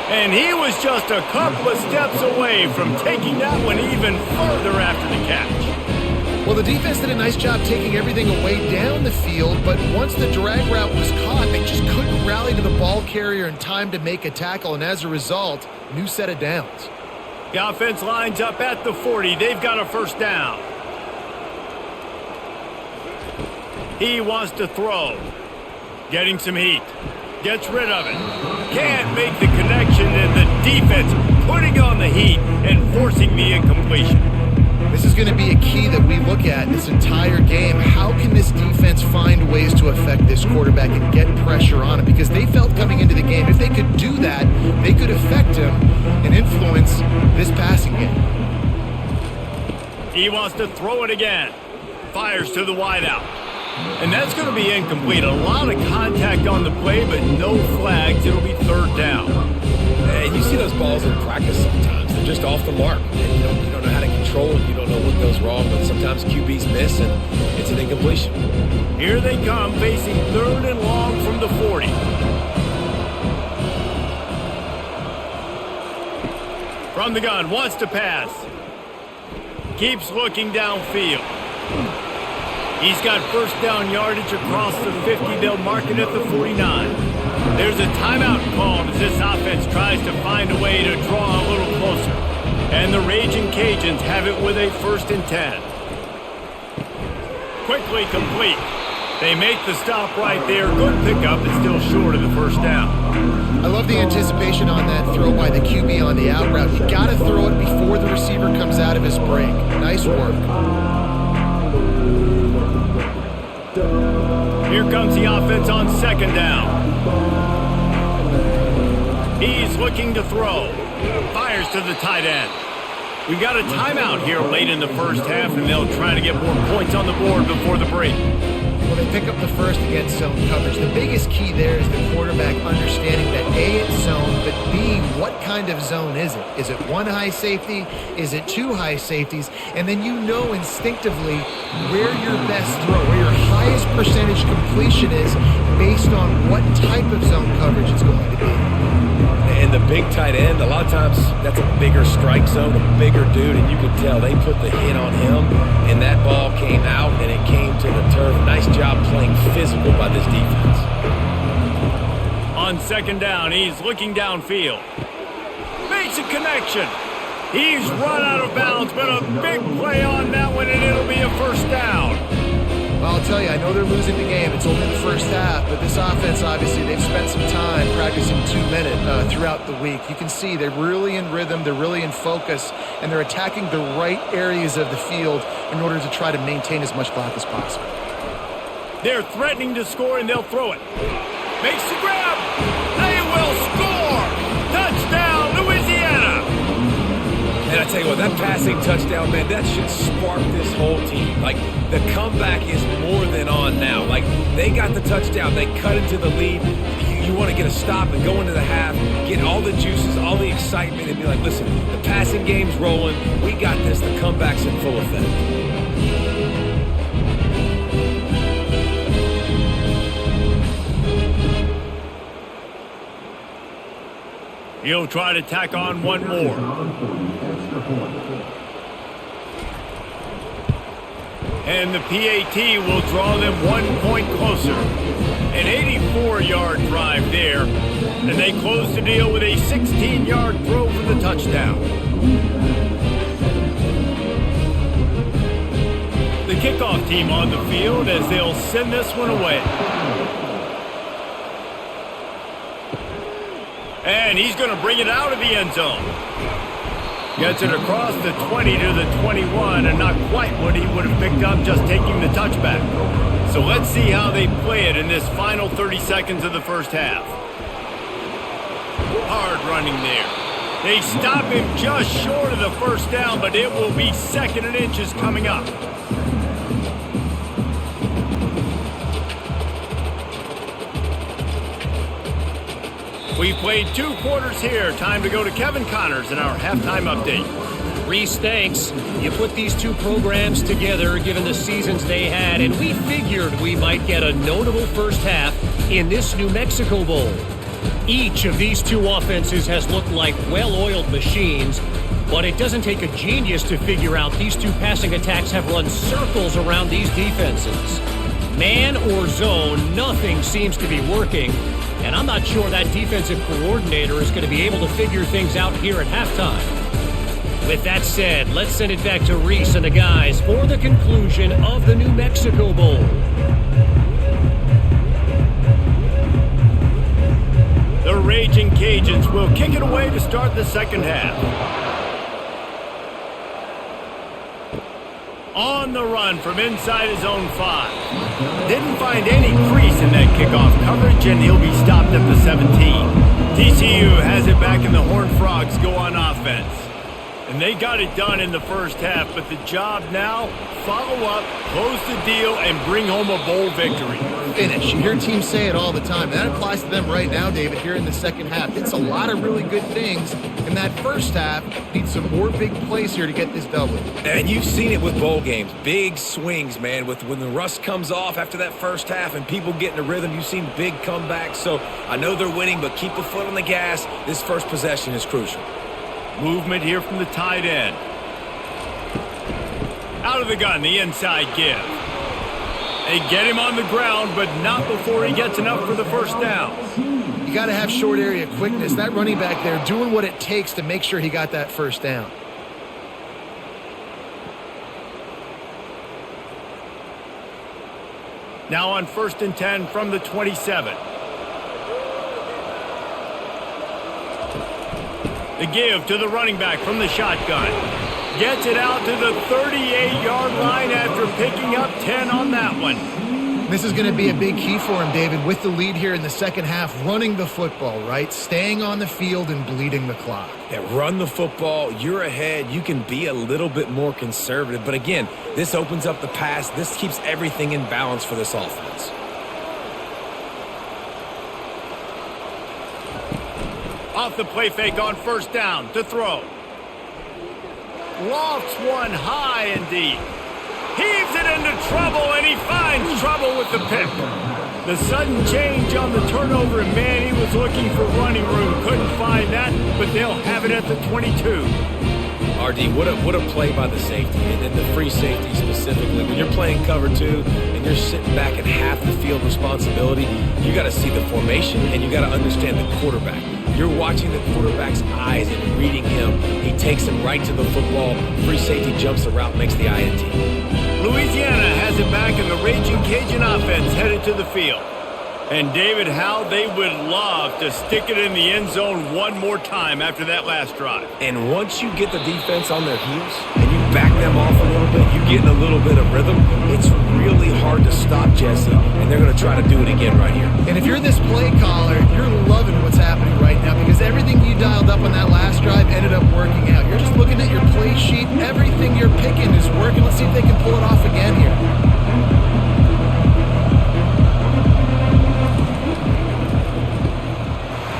And he was just a couple of steps away from taking that one even further after the catch. Well, the defense did a nice job taking everything away down the field, but once the drag route was caught, they just couldn't rally to the ball carrier in time to make a tackle, and as a result, new set of downs. The offense lines up at the 40. They've got a first down. He wants to throw. Getting some heat. Gets rid of it. Can't make the connection, and the defense putting on the heat and forcing the incompletion. This is going to be a key that we look at this entire game. How can this defense find ways to affect this quarterback and get pressure on him? Because they felt coming into the game, if they could do that, they could affect him and influence this passing game. He wants to throw it again. Fires to the wideout. And that's going to be incomplete. A lot of contact on the play, but no flags. It'll be third down. And you see those balls in practice sometimes. They're just off the mark. And you don't know how to control it. You don't know what goes wrong. But sometimes QBs miss, and it's an incompletion. Here they come, facing third and long from the 40. From the gun, wants to pass. Keeps looking downfield. He's got first down yardage across the 50. They'll mark it at the 49. There's a timeout called as this offense tries to find a way to draw a little closer. And the Raging Cajuns have it with a 1st and 10. Quickly complete. They make the stop right there. Good pickup, but still short of the first down. I love the anticipation on that throw by the QB on the out route. You got to throw it before the receiver comes out of his break. Nice work. Here comes the offense on second down. He's looking to throw. Fires to the tight end. We've got a timeout here late in the first half, and they'll try to get more points on the board before the break. Well, they pick up the first against zone coverage. The biggest key there is the quarterback understanding that A, it's zone, but B, what kind of zone is it? Is it one high safety? Is it two high safeties? And then you know instinctively where your best throw, where your highest percentage completion is based on what type of zone coverage it's going to be. And the big tight end, a lot of times that's a bigger strike zone, a bigger dude, and you can tell they put the hit on him, and that ball came out, and it came to the turf. Nice job playing physical by this defense. On second down, he's looking downfield. Makes a connection. He's run out of bounds, but a big play on that one, and it'll be a first down. Well, I'll tell you, I know they're losing the game. It's only the first half, but this offense, obviously, they've spent some time practicing 2-minute throughout the week. You can see they're really in rhythm, they're really in focus, and they're attacking the right areas of the field in order to try to maintain as much clock as possible. They're threatening to score, and they'll throw it. Makes the grab. They will score. Touchdown, Louisiana. And I tell you what, that passing touchdown, man, that should spark this whole team. Like, the comeback is more than on now. Like, they got the touchdown. They cut into the lead. You want to get a stop and go into the half, get all the juices, all the excitement, and be like, listen, the passing game's rolling. We got this. The comeback's in full effect. He'll try to tack on one more. And the PAT will draw them 1 point closer. An 84-yard drive there. And they close the deal with a 16-yard throw for the touchdown. The kickoff team on the field as they'll send this one away. And he's going to bring it out of the end zone. Gets it across the 20 to the 21, and not quite what he would have picked up just taking the touchback. So let's see how they play it in this final 30 seconds of the first half. Hard running there. They stop him just short of the first down, but it will be second and inches coming up. We've played 2 quarters here. Time to go to Kevin Connors in our halftime update. Reese, thanks. You put these two programs together given the seasons they had, and we figured we might get a notable first half in this New Mexico Bowl. Each of these two offenses has looked like well-oiled machines, but it doesn't take a genius to figure out these two passing attacks have run circles around these defenses. Man or zone, nothing seems to be working. And I'm not sure that defensive coordinator is going to be able to figure things out here at halftime. With that said, let's send it back to Reese and the guys for the conclusion of the New Mexico Bowl. The Raging Cajuns will kick it away to start the second half. On the run from inside his own 5. Didn't find any crease in that kickoff coverage, and he'll be stopped at the 17. TCU has it back, and the Horned Frogs go on offense. And they got it done in the first half, but the job now, follow up, close the deal, and bring home a bowl victory. Finish. You hear teams say it all the time. That applies to them right now, David, here in the second half. It's a lot of really good things in that first half. Need some more big plays here to get this W. And you've seen it with bowl games. Big swings, man. When the rust comes off after that first half and people get in a rhythm, you've seen big comebacks. So I know they're winning, but keep a foot on the gas. This first possession is crucial. Movement here from the tight end. Out of the gun, the inside give. They get him on the ground, but not before he gets enough for the first down. You got to have short area quickness. That running back there doing what it takes to make sure he got that first down. Now on 1st and 10 from the 27. The give to the running back from the shotgun. Gets it out to the 38-yard line after picking up 10 on that one. This is going to be a big key for him, David, with the lead here in the second half, running the football, right? Staying on the field and bleeding the clock. Yeah, run the football. You're ahead. You can be a little bit more conservative. But again, this opens up the pass. This keeps everything in balance for this offense. Off the play fake on first down to throw. Lofts one high and deep. Heaves it into trouble, and he finds trouble with the pick. The sudden change on the turnover, and man, he was looking for running room. Couldn't find that. but they'll have it at the 22. RD, what a play by the safety, and then the free safety specifically. When you're playing cover two and you're sitting back at half the field responsibility, you got to see the formation and you got to understand the quarterback. You're watching the quarterback's eyes and reading him. He takes him right to the football. Free safety jumps the route, makes the INT. Louisiana has it back in the Raging Cajun offense headed to the field. And David, how they would love to stick it in the end zone one more time after that last drive. And once you get the defense on their heels and you back them off a little bit, you get in a little bit of rhythm, it's really hard to stop Jesse, and they're going to try to do it again right here. And if you're this play caller, you're loving what's happening right now because everything you dialed up on that last drive ended up working out. You're just looking at your play sheet. Everything you're picking is working. Let's see if they can pull it off again here.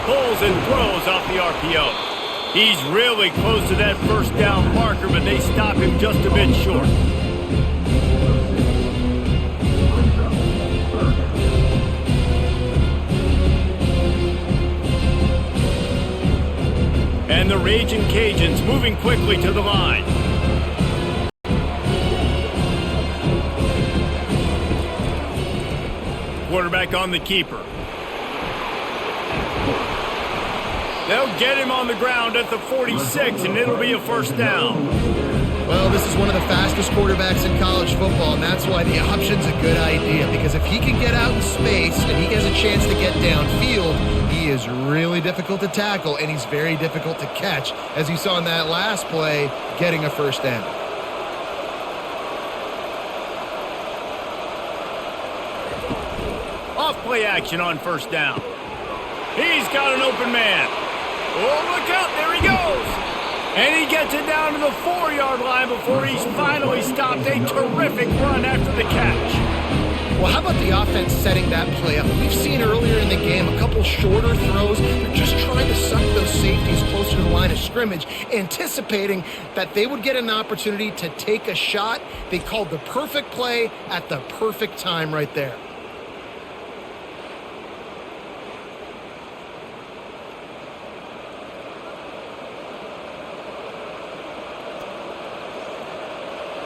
Pulls and throws off the RPO. He's really close to that first down marker, but they stop him just a bit short. And the Raging Cajuns moving quickly to the line. Quarterback on the keeper. They'll get him on the ground at the 46, and it'll be a first down. Well, this is one of the fastest quarterbacks in college football, and that's why the option's a good idea. Because if he can get out in space and he has a chance to get downfield, he is really difficult to tackle, and he's very difficult to catch, as you saw in that last play, getting a first down. Off play action on first down. He's got an open man. Oh, look out, there he goes. And he gets it down to the 4-yard line before he's finally stopped. A terrific run after the catch. Well, how about the offense setting that play up? We've seen earlier in the game a couple shorter throws. They're just trying to suck those safeties closer to the line of scrimmage, anticipating that they would get an opportunity to take a shot. They called the perfect play at the perfect time right there.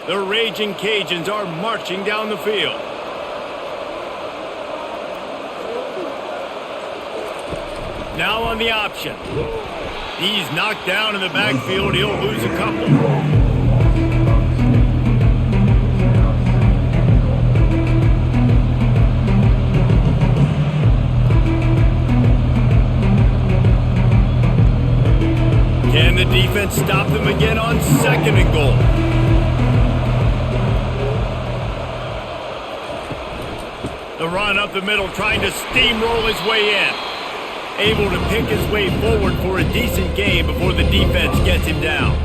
The Raging Cajuns are marching down the field. Now on the option. He's knocked down in the backfield. He'll lose a couple. Can the defense stop them again on 2nd and goal? The run up the middle, trying to steamroll his way in. Able to pick his way forward for a decent gain before the defense gets him down.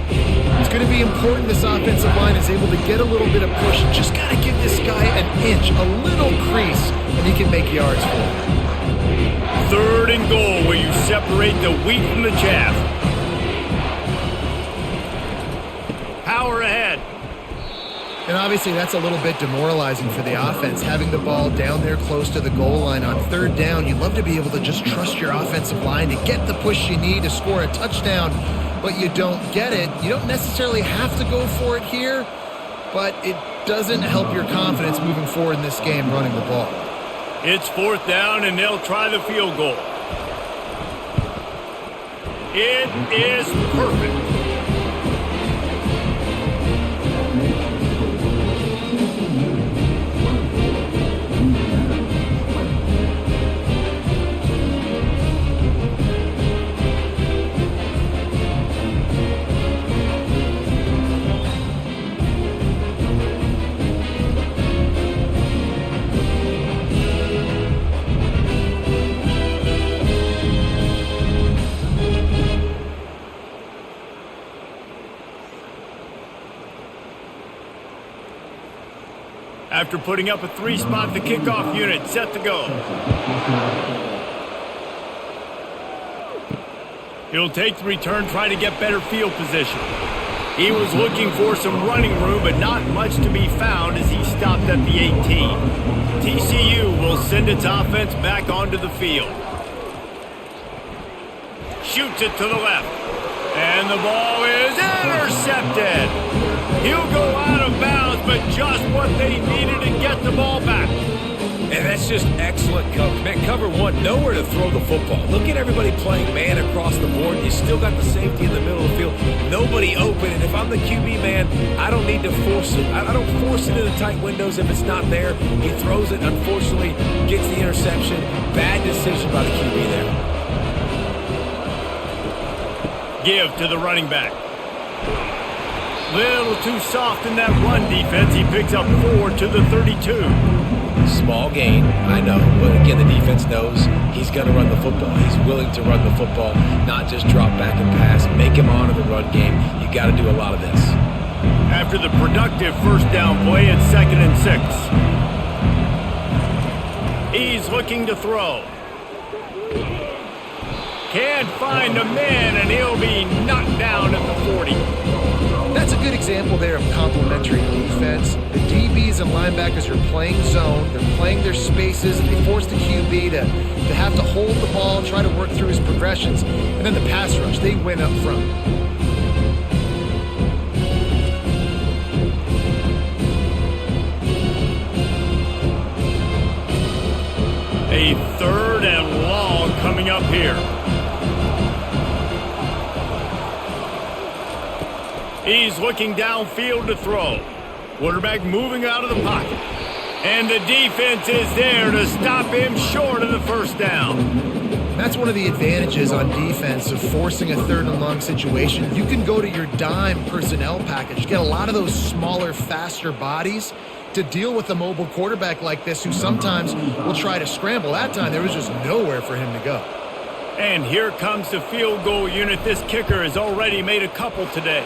It's going to be important this offensive line is able to get a little bit of push. Just got to give this guy an inch, a little crease, and he can make yards for it. 3rd and goal, where you separate the wheat from the chaff. Power ahead. And obviously that's a little bit demoralizing for the offense, having the ball down there close to the goal line on 3rd down. You'd love to be able to just trust your offensive line to get the push you need to score a touchdown, but you don't get it. You don't necessarily have to go for it here, but it doesn't help your confidence moving forward in this game running the ball. It's 4th down, and they'll try the field goal. It is perfect. After putting up a 3-spot, the kickoff unit set to go. He'll take the return, try to get better field position. He was looking for some running room, but not much to be found as he stopped at the 18. TCU will send its offense back onto the field. shoots it to the left. And the ball is intercepted. He'll go out of bounds, but just what they needed to get the ball back. And that's just excellent coverage. Man, cover one, nowhere to throw the football. Look at everybody playing man across the board. You still got the safety in the middle of the field. Nobody open. And if I'm the QB, man, I don't need to force it. I don't force it into tight windows if it's not there. He throws it, unfortunately, gets the interception. Bad decision by the QB there. Give to the running back. Little too soft in that run defense. He picks up 4 to the 32. Small gain, I know, but again, the defense knows he's going to run the football. He's willing to run the football, not just drop back and pass. Make him honor the run game. You got to do a lot of this. After the productive first down play, it's 2nd and 6. He's looking to throw. Can't find a man, and he'll be knocked down at the 40. That's a good example there of complementary defense. The DBs and linebackers are playing zone. They're playing their spaces. They force the QB to have to hold the ball, try to work through his progressions. And then the pass rush, they win up front. A 3rd and long coming up here. He's looking downfield to throw. Quarterback moving out of the pocket. And the defense is there to stop him short of the first down. That's one of the advantages on defense of forcing a 3rd and long situation. You can go to your dime personnel package. Get a lot of those smaller, faster bodies to deal with a mobile quarterback like this who sometimes will try to scramble. That time, there was just nowhere for him to go. And here comes the field goal unit. This kicker has already made a couple today.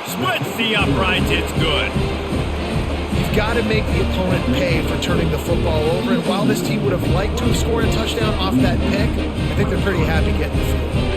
Splits the uprights, it's good. You've got to make the opponent pay for turning the football over, and while this team would have liked to have scored a touchdown off that pick, I think they're pretty happy getting the field goal.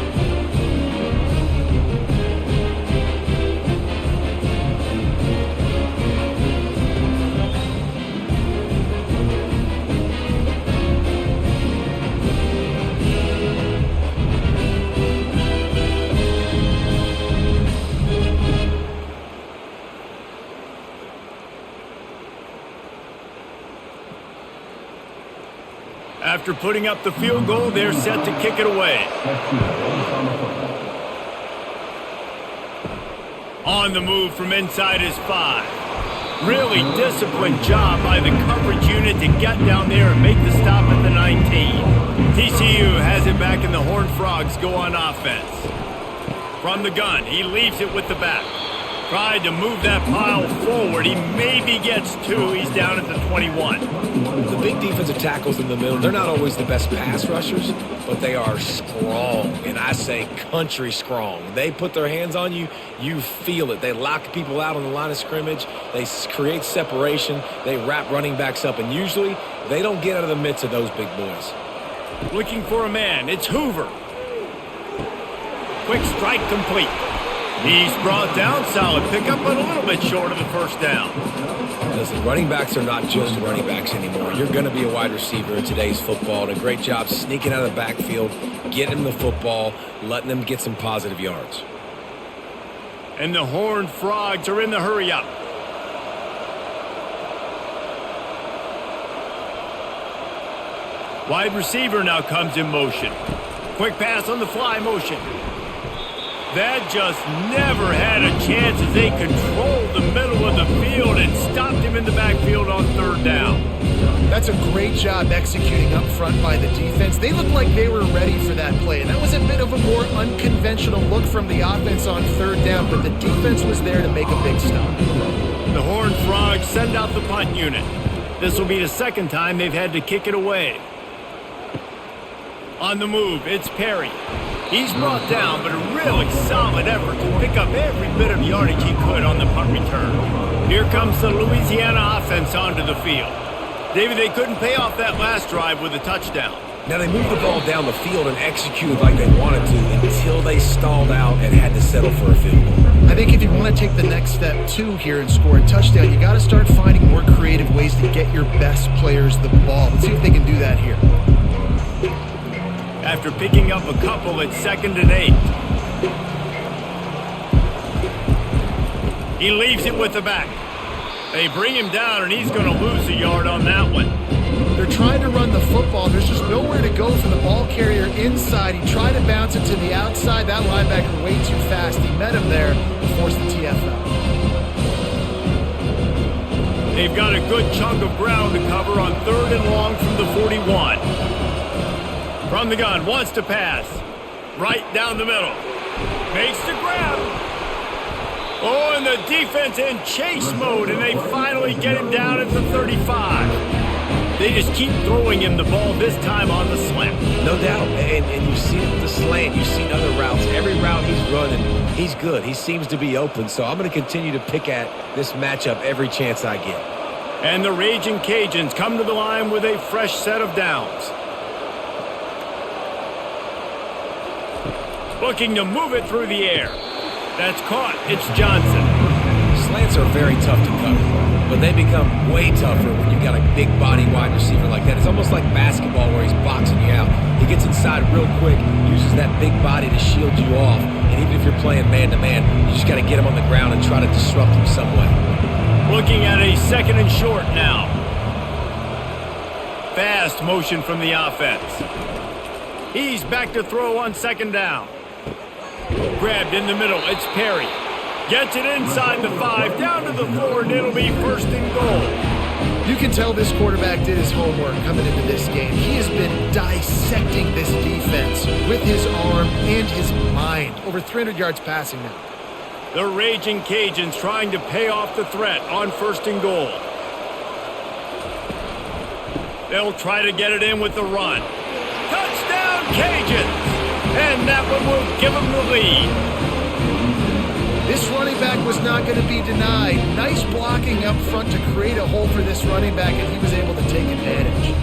After putting up the field goal, they're set to kick it away. On the move from inside his 5. Really disciplined job by the coverage unit to get down there and make the stop at the 19. TCU has it back and the Horned Frogs go on offense. From the gun, he leaves it with the back. Tried to move that pile forward. He maybe gets 2. He's down at the 21. The big defensive tackles in the middle, they're not always the best pass rushers, but they are strong, and I say country strong. They put their hands on you, you feel it. They lock people out on the line of scrimmage. They create separation. They wrap running backs up, and usually they don't get out of the midst of those big boys. Looking for a man. It's Hoover. Quick strike complete. He's brought down, solid pickup, but a little bit short of the first down. Listen, running backs are not just running backs anymore. You're going to be a wide receiver in today's football. And a great job sneaking out of the backfield, getting them the football, letting them get some positive yards. And the Horned Frogs are in the hurry-up. Wide receiver now comes in motion. Quick pass on the fly motion. That just never had a chance as they controlled the middle of the field and stopped him in the backfield on 3rd down. That's a great job executing up front by the defense. They looked like they were ready for that play, and that was a bit of a more unconventional look from the offense on 3rd down, but the defense was there to make a big stop. The Horned Frogs send out the punt unit. This will be the 2nd time they've had to kick it away. On the move, it's Perry. He's brought down, but a really solid effort to pick up every bit of yardage he could on the punt return. Here comes the Louisiana offense onto the field. David, they couldn't pay off that last drive with a touchdown. Now, they moved the ball down the field and executed like they wanted to until they stalled out and had to settle for a field goal. I think if you want to take the next step, too, here and score a touchdown, you got to start finding more creative ways to get your best players the ball. Let's see if they can do that here. after picking up a couple at 2nd and 8. He leaves it with the back. They bring him down, and he's going to lose a yard on that one. They're trying to run the football. There's just nowhere to go for the ball carrier inside. He tried to bounce it to the outside. That linebacker way too fast. He met him there and forced the TFL. They've got a good chunk of ground to cover on 3rd and long from the 41. From the gun, wants to pass. Right down the middle. Makes the grab. Oh, and the defense in chase mode, and they finally get him down at the 35. They just keep throwing him the ball, this time on the slant. No doubt, and you've seen it with the slant. You've seen other routes. Every route he's running, he's good. He seems to be open, so I'm going to continue to pick at this matchup every chance I get. And the Raging Cajuns come to the line with a fresh set of downs. Looking to move it through the air. That's caught. It's Johnson. Slants are very tough to cover, but they become way tougher when you've got a big body wide receiver like that. It's almost like basketball where he's boxing you out. He gets inside real quick, uses that big body to shield you off, and even if you're playing man-to-man, you just got to get him on the ground and try to disrupt him some way. Looking at a 2nd and short now. Fast motion from the offense. He's back to throw on 2nd down. Grabbed in the middle. It's Perry. Gets it inside the 5, down to the 4, and it'll be 1st and goal. You can tell this quarterback did his homework coming into this game. He has been dissecting this defense with his arm and his mind. Over 300 yards passing now. The Raging Cajuns trying to pay off the threat on 1st and goal. They'll try to get it in with the run. Touchdown, Cajuns! And that one will give them the lead. This running back was not going to be denied. Nice blocking up front to create a hole for this running back, and he was able to take advantage.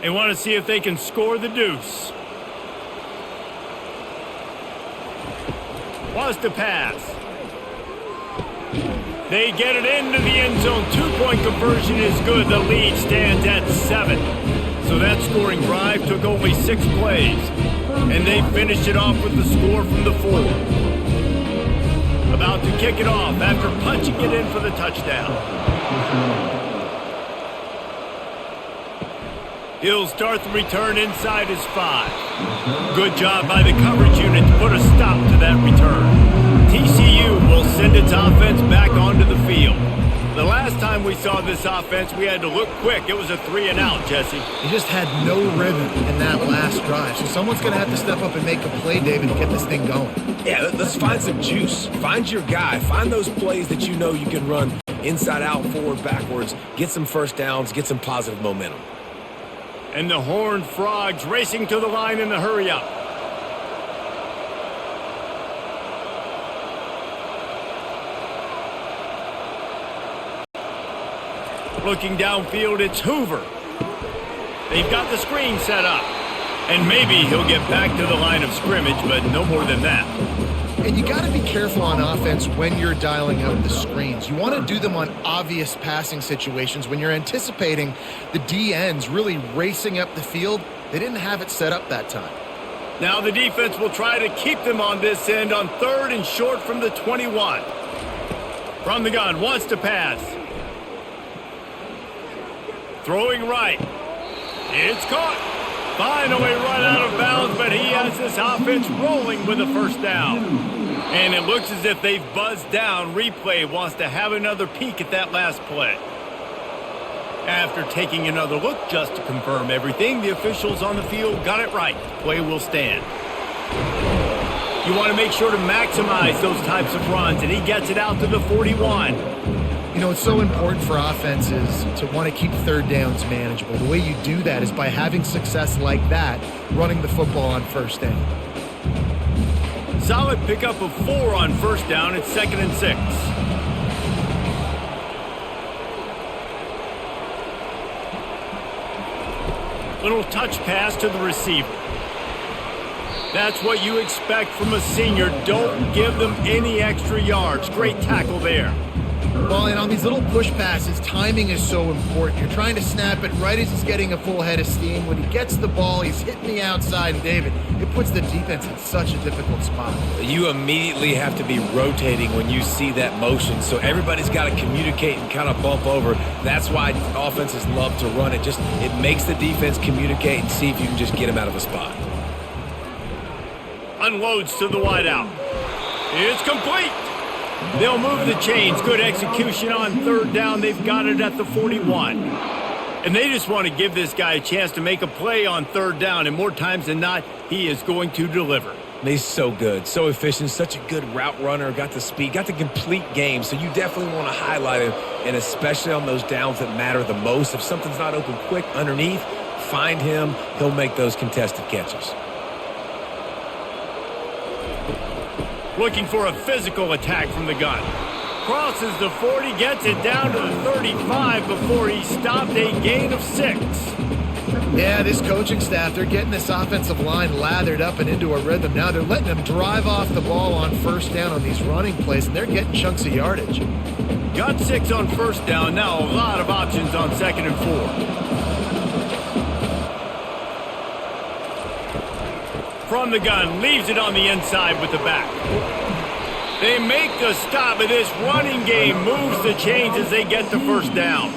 They want to see if they can score the deuce. Wants to pass. They get it into the end zone. 2-point conversion is good. The lead stands at 7. So that scoring drive took only 6 plays. And they finished it off with the score from the 4. About to kick it off after punching it in for the touchdown. He'll start the return inside his 5. Good job by the coverage unit to put a stop to that return. TCU will send its offense back onto the field. The last time we saw this offense, we had to look quick. It was a 3-and-out, Jesse. He just had no rhythm in that last drive. So someone's going to have to step up and make a play, David, to get this thing going. Yeah, let's find some juice. Find your guy. Find those plays that you know you can run inside out, forward, backwards. Get some first downs. Get some positive momentum. And the Horned Frogs racing to the line in the hurry-up. Looking downfield, it's Hoover. They've got the screen set up. And maybe he'll get back to the line of scrimmage, but no more than that. And you got to be careful on offense when you're dialing out the screens. You want to do them on obvious passing situations. When you're anticipating the DNs really racing up the field, they didn't have it set up that time. Now the defense will try to keep them on this end on 3rd and short from the 21. From the gun, wants to pass. Throwing right. It's caught. Finally run out of bounds, but he has this offense rolling with a 1st down. And it looks as if they've buzzed down. Replay wants to have another peek at that last play. After taking another look just to confirm everything, the officials on the field got it right. Play will stand. You want to make sure to maximize those types of runs, and he gets it out to the 41. You know, it's so important for offenses to want to keep 3rd downs manageable. The way you do that is by having success like that, running the football on 1st down. Solid pickup of 4 on 1st down. It's 2nd and 6. Little touch pass to the receiver. That's what you expect from a senior. Don't give them any extra yards. Great tackle there. Well, and on these little push passes, timing is so important. You're trying to snap it right as he's getting a full head of steam. When he gets the ball, he's hitting the outside, and David, it puts the defense in such a difficult spot. You immediately have to be rotating when you see that motion, so everybody's got to communicate and kind of bump over. That's why offenses love to run it. It makes the defense communicate and see if you can just get him out of a spot. Unloads to the wideout. It's complete. They'll move the chains. Good execution on third down. They've got it at the 41. And they just want to give this guy a chance to make a play on third down. And more times than not, he is going to deliver. He's so good, so efficient, such a good route runner, got the speed, got the complete game. So you definitely want to highlight him, and especially on those downs that matter the most. If something's not open quick underneath, find him. He'll make those contested catches. Looking for a physical attack from the gun. Crosses the 40, gets it down to the 35 before he stopped, a gain of 6. Yeah, this coaching staff, they're getting this offensive line lathered up and into a rhythm. Now they're letting them drive off the ball on first down on these running plays, and they're getting chunks of yardage. Got 6 on first down, now a lot of options on 2nd and 4. From the gun, leaves it on the inside with the back. They make the stop, but this running game moves the chains as they get the first down.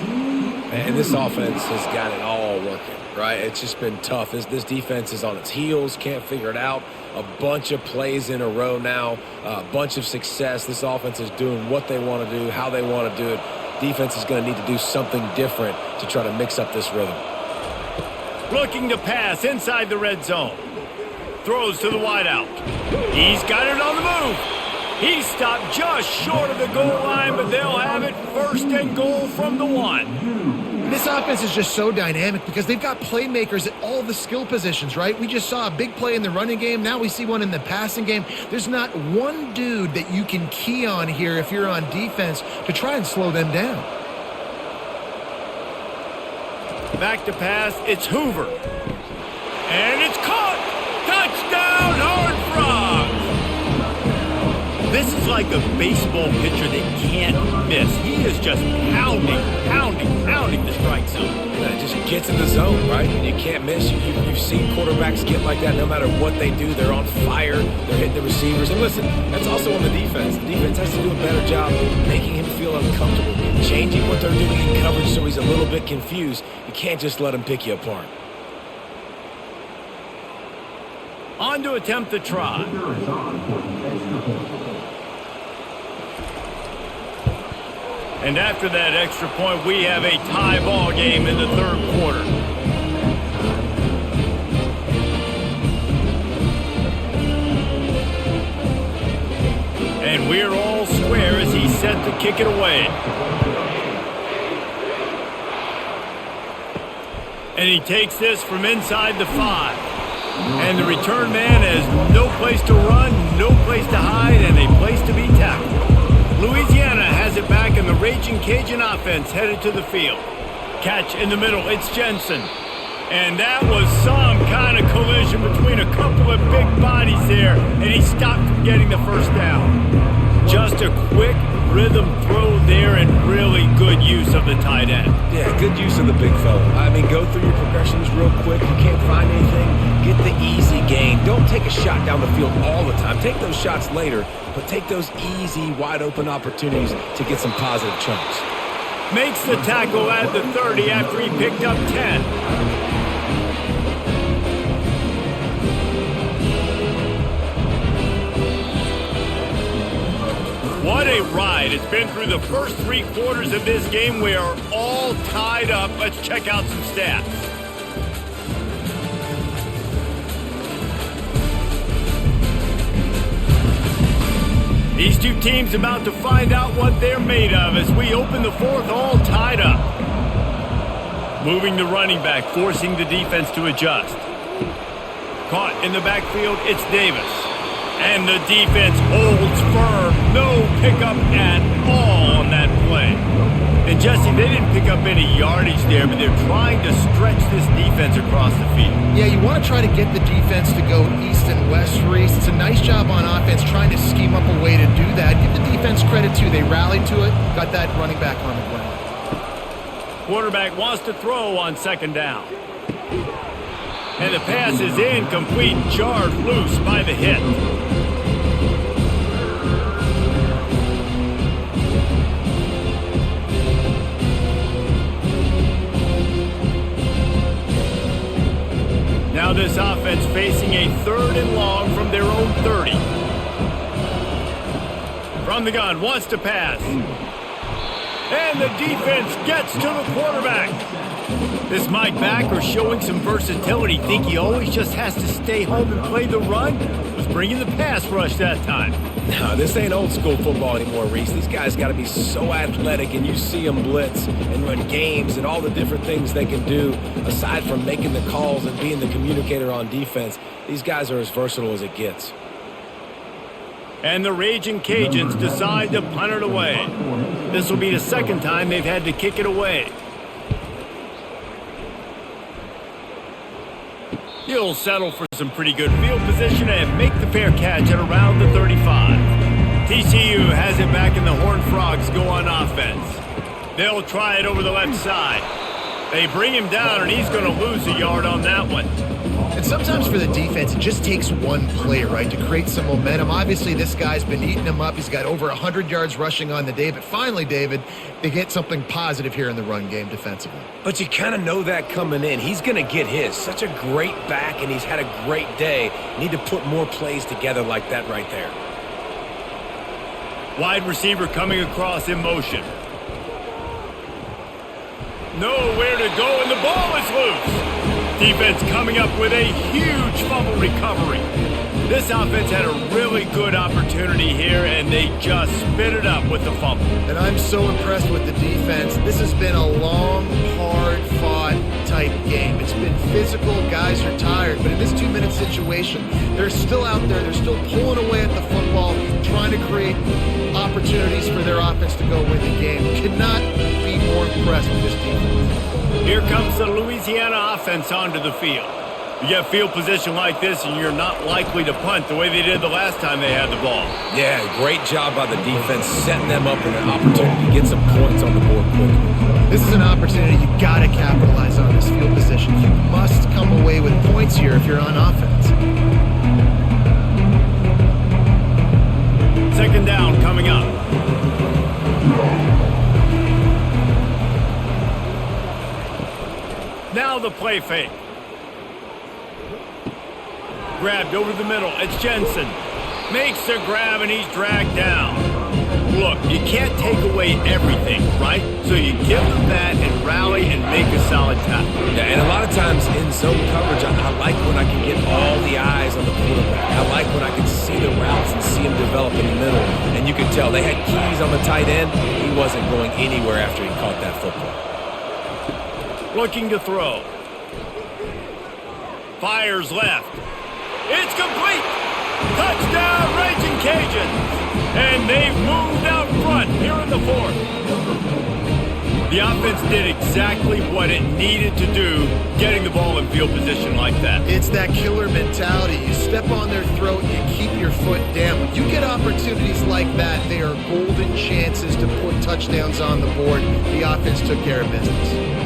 And this offense has got it all working, right? It's just been tough. This defense is on its heels, can't figure it out. A bunch of plays in a row now, a bunch of success. This offense is doing what they want to do, how they want to do it. Defense is going to need to do something different to try to mix up this rhythm. Looking to pass inside the red zone. Throws to the wideout. He's got it on the move. He stopped just short of the goal line, but they'll have it 1st and goal from the 1. This offense is just so dynamic because they've got playmakers at all the skill positions, right? We just saw a big play in the running game. Now we see one in the passing game. There's not one dude that you can key on here if you're on defense to try and slow them down. Back to pass. It's Hoover. And it's caught. Touchdown, Horned Frogs! This is like a baseball pitcher that can't miss. He is just pounding the strike zone. It just gets in the zone, right? And you can't miss. You've seen quarterbacks get like that no matter what they do. They're on fire. They're hitting the receivers. And listen, that's also on the defense. The defense has to do a better job making him feel uncomfortable, changing what they're doing in coverage so he's a little bit confused. You can't just let him pick you apart. On to attempt the try. And after that extra point, we have a tie ball game in the 3rd quarter. And we're all square as he's set to kick it away. And he takes this from inside the 5. And the return man has no place to run, no place to hide, and a place to be tackled. Louisiana has it back, and the Raging Cajun offense headed to the field. Catch in the middle, it's Jensen. And that was some kind of collision between a couple of big bodies there, and he stopped from getting the first down. Just a quick rhythm throw there and really good use of the tight end. Yeah, good use of the big fella. I mean, go through your progressions real quick. You can't find anything, get the easy gain. Don't take a shot down the field all the time. Take those shots later, but take those easy, wide-open opportunities to get some positive chunks. Makes the tackle at the 30 after he picked up 10. What a ride. It's been through the first 3 quarters of this game. We are all tied up. Let's check out some stats. These two teams about to find out what they're made of as we open the 4th all tied up. Moving the running back, forcing the defense to adjust. Caught in the backfield, it's Davis. And the defense holds firm. No pickup at all on that play. And Jesse, they didn't pick up any yardage there, but they're trying to stretch this defense across the field. Yeah, you want to try to get the defense to go east and west, Reese. It's a nice job on offense trying to scheme up a way to do that. Give the defense credit, too. They rallied to it, got that running back on the ground. Quarterback wants to throw on second down. And the pass is incomplete, jarred loose by the hit. Now this offense facing a 3rd and long from their own 30. From the gun, wants to pass. And the defense gets to the quarterback. This Mike backer showing some versatility. Think he always just has to stay home and play the run? Was bringing the pass rush that time. No, this ain't old school football anymore, Reese. These guys got to be so athletic, and you see them blitz and run games and all the different things they can do aside from making the calls and being the communicator on defense. These guys are as versatile as it gets. And the Raging Cajuns decide to punt it away. This will be the 2nd time they've had to kick it away. He'll settle for some pretty good field position and make the fair catch at around the 35. TCU has it back and the Horned Frogs go on offense. They'll try it over the left side. They bring him down and he's going to lose a yard on that one. And sometimes for the defense, it just takes one play, right, to create some momentum. Obviously, this guy's been eating them up. He's got over 100 yards rushing on the day. But finally, David, they get something positive here in the run game defensively. But you kind of know that coming in. He's going to get his. Such a great back, and he's had a great day. Need to put more plays together like that right there. Wide receiver coming across in motion. Nowhere to go, and the ball is loose. Defense coming up with a huge fumble recovery. This offense had a really good opportunity here, and they just spit it up with the fumble. And I'm so impressed with the defense. This has been a long, hard-fought type game. It's been physical. Guys are tired. But in this 2-minute situation, they're still out there. They're still pulling away at the football, trying to create opportunities for their offense to go win the game. Cannot be more impressed with this defense. Here comes the Louisiana offense onto the field. You get field position like this, and you're not likely to punt the way they did the last time they had the ball. Yeah, great job by the defense setting them up with an opportunity to get some points on the board quickly. This is an opportunity you got to capitalize on this field position. You must come away with points here if you're on offense. 2nd down coming up. Now the play fake. Grabbed over the middle. It's Jensen. Makes the grab and he's dragged down. Look, you can't take away everything, right? So you give them that and rally and make a solid tackle. Yeah, and a lot of times in zone coverage, I like when I can get all the eyes on the quarterback. I like when I can see the routes and see him develop in the middle. And you could tell they had keys on the tight end. He wasn't going anywhere after he caught that football. Looking to throw. Fires left. It's complete. Touchdown, Raging Cajuns. And they've moved out front here in the 4th. The offense did exactly what it needed to do, getting the ball in field position like that. It's that killer mentality. You step on their throat, you keep your foot down. When you get opportunities like that, they are golden chances to put touchdowns on the board. The offense took care of business.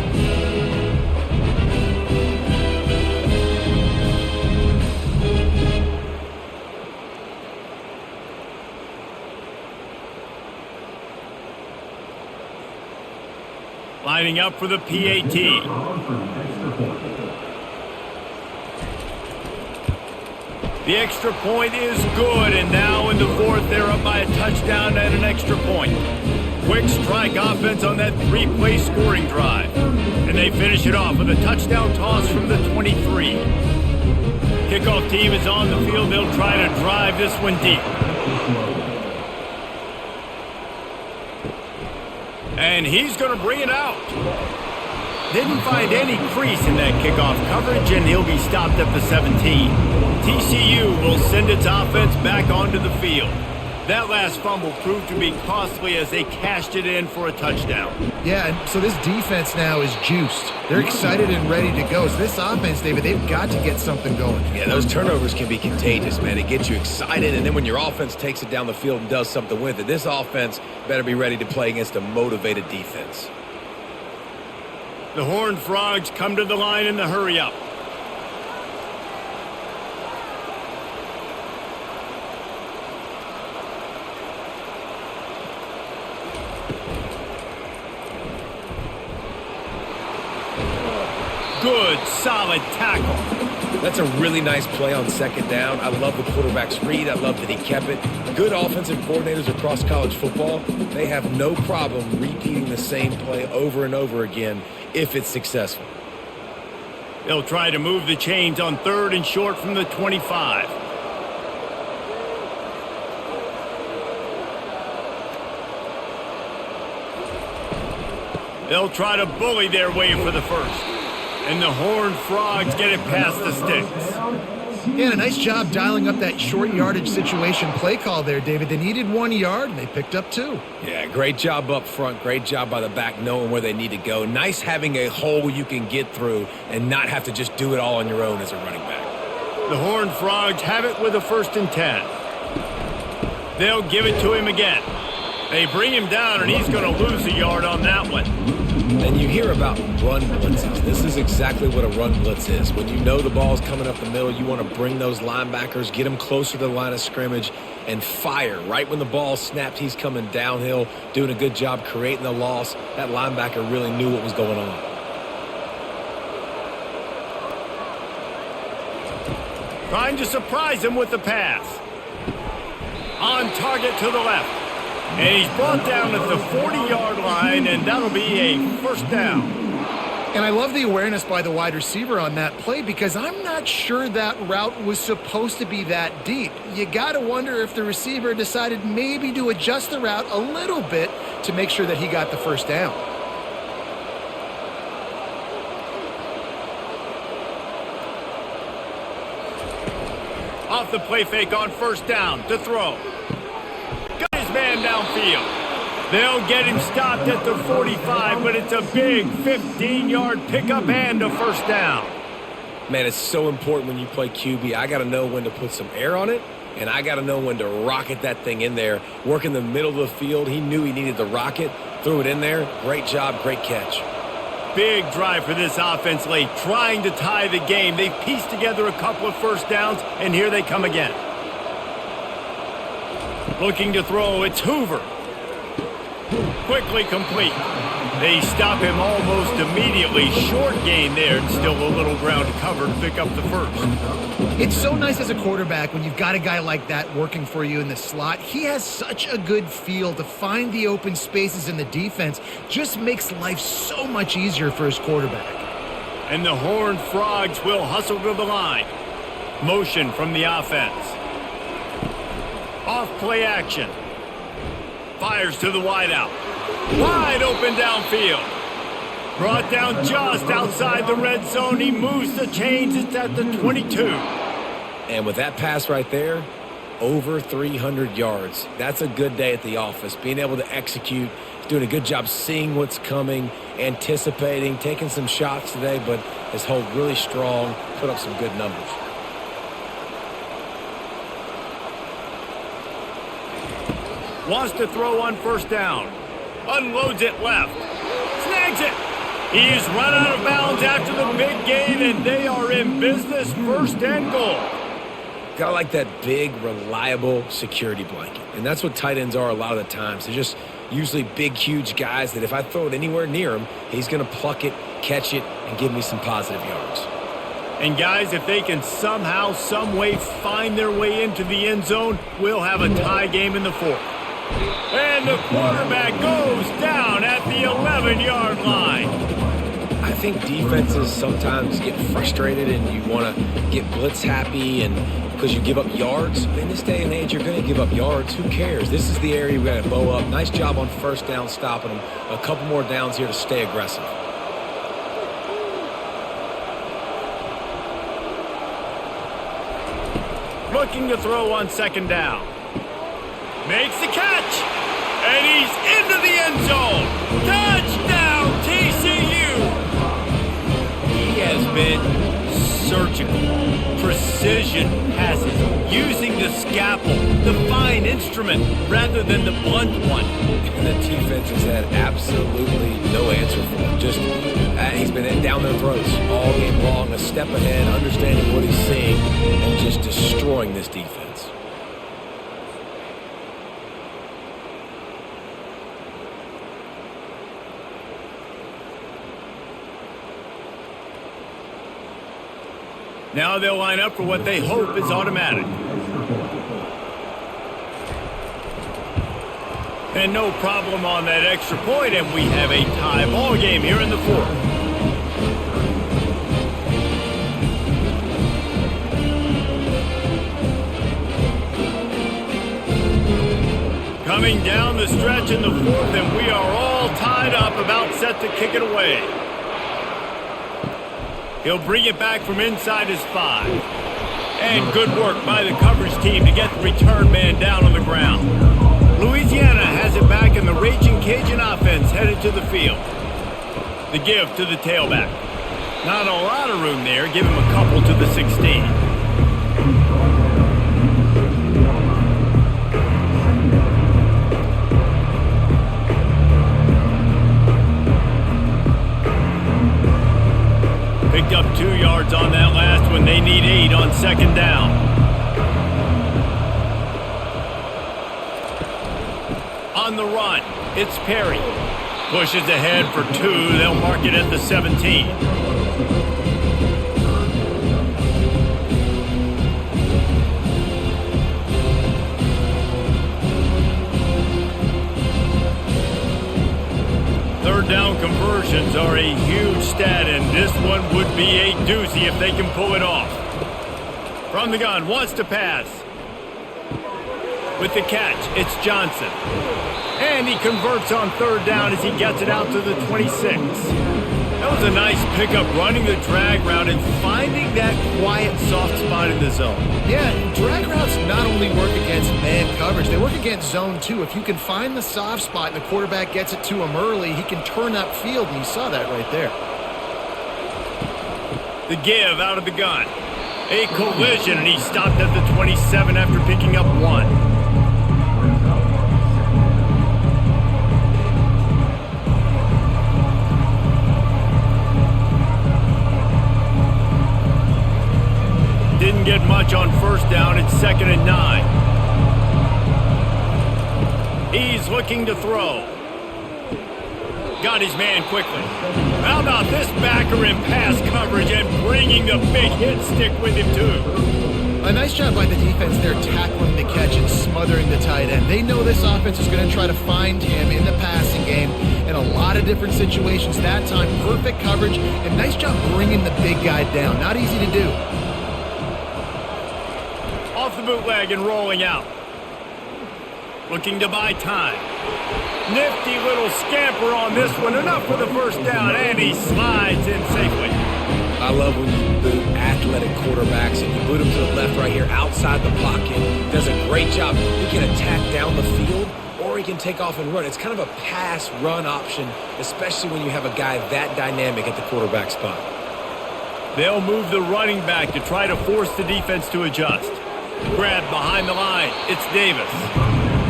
Lining up for the PAT. The extra point is good, and now in the 4th, they're up by a touchdown and an extra point. Quick strike offense on that 3-play scoring drive. And they finish it off with a touchdown toss from the 23. Kickoff team is on the field. They'll try to drive this one deep. And he's going to bring it out. Didn't find any crease in that kickoff coverage, and he'll be stopped at the 17. TCU will send its offense back onto the field. That last fumble proved to be costly as they cashed it in for a touchdown. Yeah, and so this defense now is juiced. They're excited and ready to go. So this offense, David, they've got to get something going. Yeah, those turnovers can be contagious, man. It gets you excited, and then when your offense takes it down the field and does something with it, this offense better be ready to play against a motivated defense. The Horned Frogs come to the line in the hurry-up. Good, solid tackle. That's a really nice play on second down. I love the quarterback's read. I love that he kept it. Good offensive coordinators across college football, they have no problem repeating the same play over and over again if it's successful. They'll try to move the chains on 3rd and short from the 25. They'll try to bully their way for the first. And the Horned Frogs get it past the sticks. Yeah, and a nice job dialing up that short yardage situation play call there, David. They needed 1 yard, and they picked up 2. Yeah, great job up front. Great job by the back knowing where they need to go. Nice having a hole you can get through and not have to just do it all on your own as a running back. The Horned Frogs have it with a 1st and 10. They'll give it to him again. They bring him down, and he's going to lose a yard on that one. And you hear about run blitzes. This is exactly what a run blitz is. When you know the ball's coming up the middle, you want to bring those linebackers, get them closer to the line of scrimmage, and fire. Right when the ball snapped, he's coming downhill, doing a good job creating the loss. That linebacker really knew what was going on. Trying to surprise him with the pass. On target to the left. And he's brought down at the 40-yard line, and that'll be a 1st down. And I love the awareness by the wide receiver on that play because I'm not sure that route was supposed to be that deep. You got to wonder if the receiver decided maybe to adjust the route a little bit to make sure that he got the 1st down. Off the play fake on 1st down to throw. Got his man downfield. They'll get him stopped at the 45, but it's a big 15-yard pickup and a 1st down. Man, it's so important when you play QB. I got to know when to put some air on it, and I got to know when to rocket that thing in there. Work in the middle of the field. He knew he needed the rocket, threw it in there. Great job, great catch. Big drive for this offense late, trying to tie the game. They've pieced together a couple of 1st downs, and here they come again. Looking to throw, it's Hoover. Quickly complete. They stop him almost immediately. Short gain there, and still a little ground to cover to pick up the 1st. It's so nice as a quarterback when you've got a guy like that working for you in the slot. He has such a good feel to find the open spaces in the defense. Just makes life so much easier for his quarterback. And the Horned Frogs will hustle to the line. Motion from the offense. Off play action. Fires to the wideout. Wide open downfield. Brought down just outside the red zone. He moves the chains. It's at the 22. And with that pass right there, over 300 yards. That's a good day at the office. Being able to execute, doing a good job seeing what's coming, anticipating, taking some shots today, but has held really strong, put up some good numbers. Wants to throw on 1st down. Unloads it left. Snags it. He is run out of bounds after the big gain, and they are in business. 1st and goal. Got to like that big, reliable security blanket. And that's what tight ends are a lot of the times. They're just usually big, huge guys that if I throw it anywhere near him, he's going to pluck it, catch it, and give me some positive yards. And guys, if they can somehow, some way find their way into the end zone, we'll have a tie game in the 4th. And the quarterback goes down at the 11-yard line. I think defenses sometimes get frustrated and you want to get blitz happy and because you give up yards. In this day and age, you're going to give up yards. Who cares? This is the area we got to bow up. Nice job on 1st down stopping them. A couple more downs here to stay aggressive. Looking to throw on 2nd down. Makes the catch. And he's into the end zone. Touchdown, TCU. He has been surgical. Precision passes. Using the scalpel, the fine instrument, rather than the blunt one. And the defense has had absolutely no answer for him. Just, he's been down their throats all game long, a step ahead, understanding what he's seeing, and just destroying this defense. Now they'll line up for what they hope is automatic. And no problem on that extra point, and we have a tie ball game here in the fourth. Coming down the stretch in the fourth, and we are all tied up, about set to kick it away. He'll bring it back from inside his 5. And good work by the coverage team to get the return man down on the ground. Louisiana has it back, and the Raging Cajun offense headed to the field. The give to the tailback. Not a lot of room there. Give him a couple to the 16. Picked up 2 yards on that last one. They need 8 on second down. On the run, it's Perry. Pushes ahead for 2. They'll mark it at the 17. Third down conversions are a huge stat, and this one would be a doozy if they can pull it off. From the gun, wants to pass. With the catch, it's Johnson. And he converts on third down as he gets it out to the 26. That was a nice pickup, running the drag route and finding that quiet, soft spot in the zone. Yeah, drag routes not only work against man coverage, they work against zone too. If you can find the soft spot and the quarterback gets it to him early, he can turn upfield, and you saw that right there. The give out of the gun. A collision, and he stopped at the 27 after picking up 1. Didn't get much on first down. It's 2nd and 9. He's looking to throw. Got his man quickly. How about this backer in pass coverage and bringing the big hit stick with him too? A nice job by the defense there, tackling the catch and smothering the tight end. They know this offense is going to try to find him in the passing game in a lot of different situations. That time, perfect coverage, and nice job bringing the big guy down. Not easy to do. Off the bootleg and rolling out. Looking to buy time. Nifty little scamper on this one. Enough for the first down, and he slides in safely. I love when you boot athletic quarterbacks, and you boot him to the left right here outside the pocket. Does a great job. He can attack down the field, or he can take off and run. It's kind of a pass-run option, especially when you have a guy that dynamic at the quarterback spot. They'll move the running back to try to force the defense to adjust. Grabbed behind the line. It's Davis.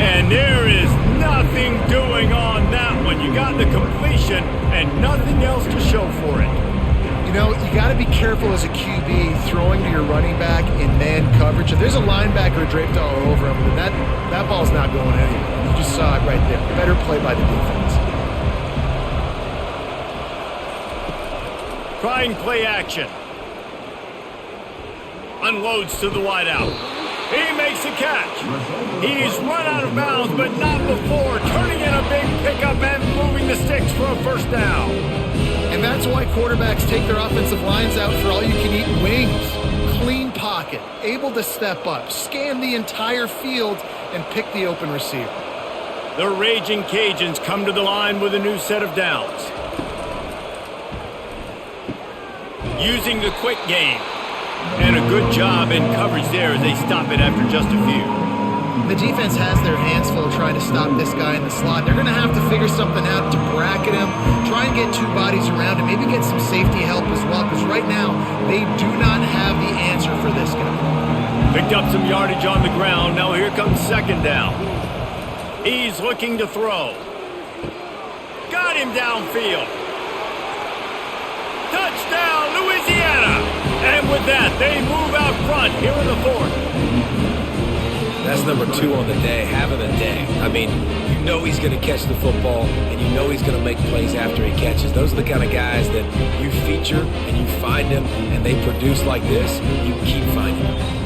And there is nothing doing on that one. You got the completion and nothing else to show for it. You know, you got to be careful as a QB throwing to your running back in man coverage. If there's a linebacker draped all over him, then that ball's not going anywhere. You just saw it right there. Better play by the defense. Trying play action. Unloads to the wideout. He makes a catch. He's run out of bounds, but not before turning in a big pickup and moving the sticks for a first down. And that's why quarterbacks take their offensive lines out for all-you-can-eat wings. Clean pocket, able to step up, scan the entire field, and pick the open receiver. The Raging Cajuns come to the line with a new set of downs. Using the quick game. And a good job in coverage there as they stop it after just a few. The defense has their hands full trying to stop this guy in the slot. They're going to have to figure something out to bracket him, try and get two bodies around him, maybe get some safety help as well, because right now they do not have the answer for this guy. Picked up some yardage on the ground. Now here comes second down. He's looking to throw. Got him downfield. Touchdown, Louisiana! And with that, they move out front here in the fourth. That's number 2 on the day, having a day. I mean, you know he's going to catch the football, and you know he's going to make plays after he catches. Those are the kind of guys that you feature, and you find them, and they produce like this, you keep finding them.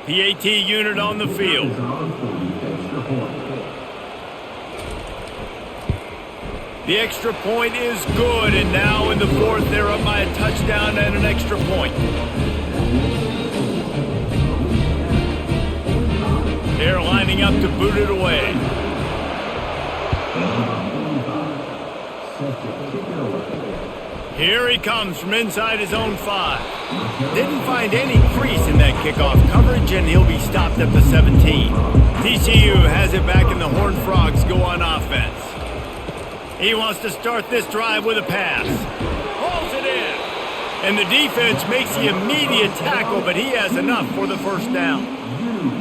PAT unit on the field. The extra point is good, and now in the fourth, they're up by a touchdown and an extra point. They're lining up to boot it away. Here he comes from inside his own 5. Didn't find any crease in that kickoff coverage, and he'll be stopped at the 17. TCU has it back, and the Horned Frogs go on offense. He wants to start this drive with a pass. Pulls it in. And the defense makes the immediate tackle, but he has enough for the first down.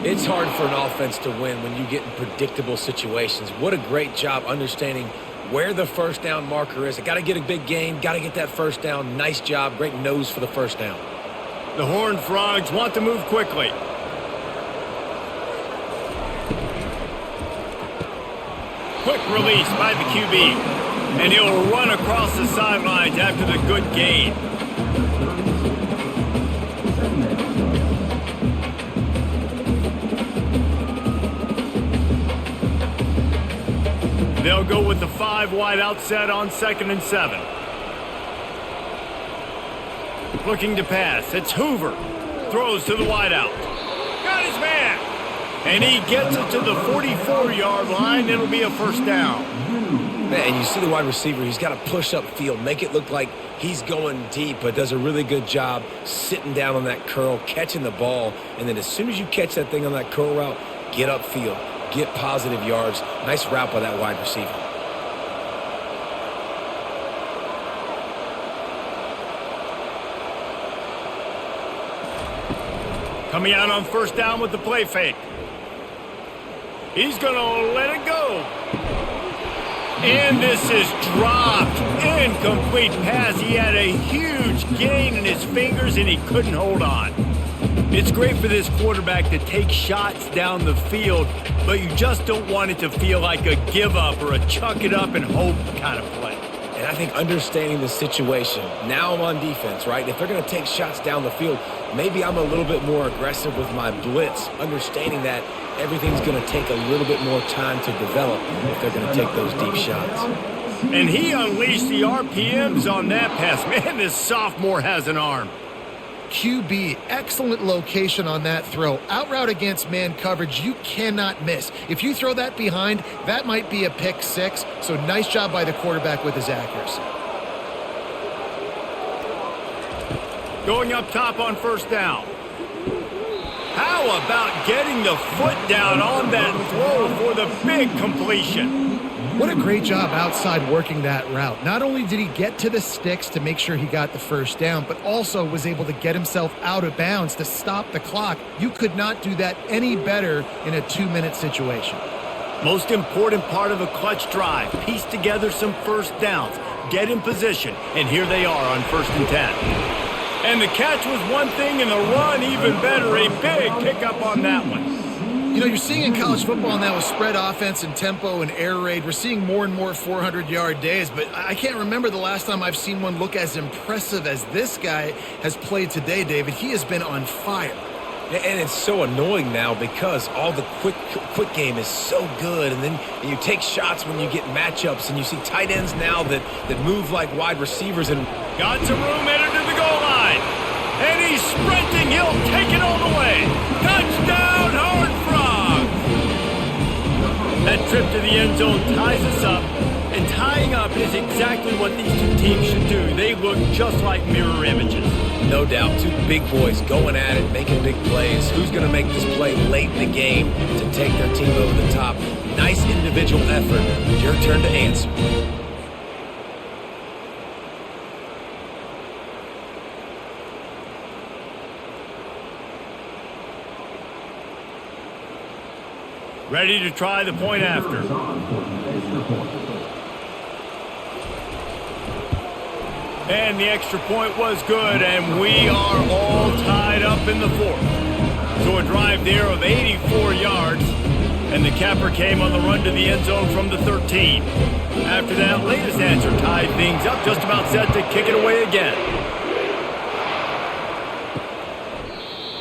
It's hard for an offense to win when you get in predictable situations. What a great job understanding where the first down marker is. I got to get a big gain, got to get that first down. Nice job, great nose for the first down. The Horned Frogs want to move quickly. Quick release by the QB. And he'll run across the sidelines after the good gain. They'll go with the 5 wide out set on 2nd and 7. Looking to pass. It's Hoover. Throws to the wide out. Got his man. And he gets it to the 44-yard line. It'll be a first down. Man, and you see the wide receiver, he's got to push up field, make it look like he's going deep, but does a really good job sitting down on that curl, catching the ball, and then as soon as you catch that thing on that curl route, get upfield, get positive yards. Nice route by that wide receiver. Coming out on first down with the play fake. He's going to let it go. And this is dropped. Incomplete pass. He had a huge gain in his fingers, and he couldn't hold on. It's great for this quarterback to take shots down the field, but you just don't want it to feel like a give-up or a chuck it up and hope kind of play. And I think understanding the situation, now I'm on defense, right? If they're going to take shots down the field, maybe I'm a little bit more aggressive with my blitz, understanding that everything's going to take a little bit more time to develop if they're going to take those deep shots. And he unleashed the RPMs on that pass. Man, this sophomore has an arm. QB, excellent location on that throw. Out route against man coverage, you cannot miss. If you throw that behind, that might be a pick 6. So nice job by the quarterback with his accuracy. Going up top on first down. How about getting the foot down on that throw for the big completion? What a great job outside working that route. Not only did he get to the sticks to make sure he got the first down, but also was able to get himself out of bounds to stop the clock. You could not do that any better in a 2-minute situation. Most important part of a clutch drive. Piece together some first downs. Get in position. And here they are on 1st and 10. And the catch was one thing and the run even better. A big pickup on that one. You know, you're seeing in college football now with spread offense and tempo and air raid, we're seeing more and more 400-yard days, but I can't remember the last time I've seen one look as impressive as this guy has played today, David. He has been on fire. And it's so annoying now because all the quick game is so good, and then you take shots when you get matchups, and you see tight ends now that move like wide receivers. And got some room headed to the goal line, and he's sprinting. He'll take it all the way. Touchdown, Horned Frogs! That trip to the end zone ties us up, and tying up is exactly what these two teams should do. They look just like mirror images. No doubt, two big boys going at it, making big plays. Who's going to make this play late in the game to take their team over the top? Nice individual effort. Your turn to answer. Ready to try the point after. And the extra point was good, and we are all tied up in the fourth. So a drive there of 84 yards, and the capper came on the run to the end zone from the 13. After that latest answer tied things up, just about set to kick it away again.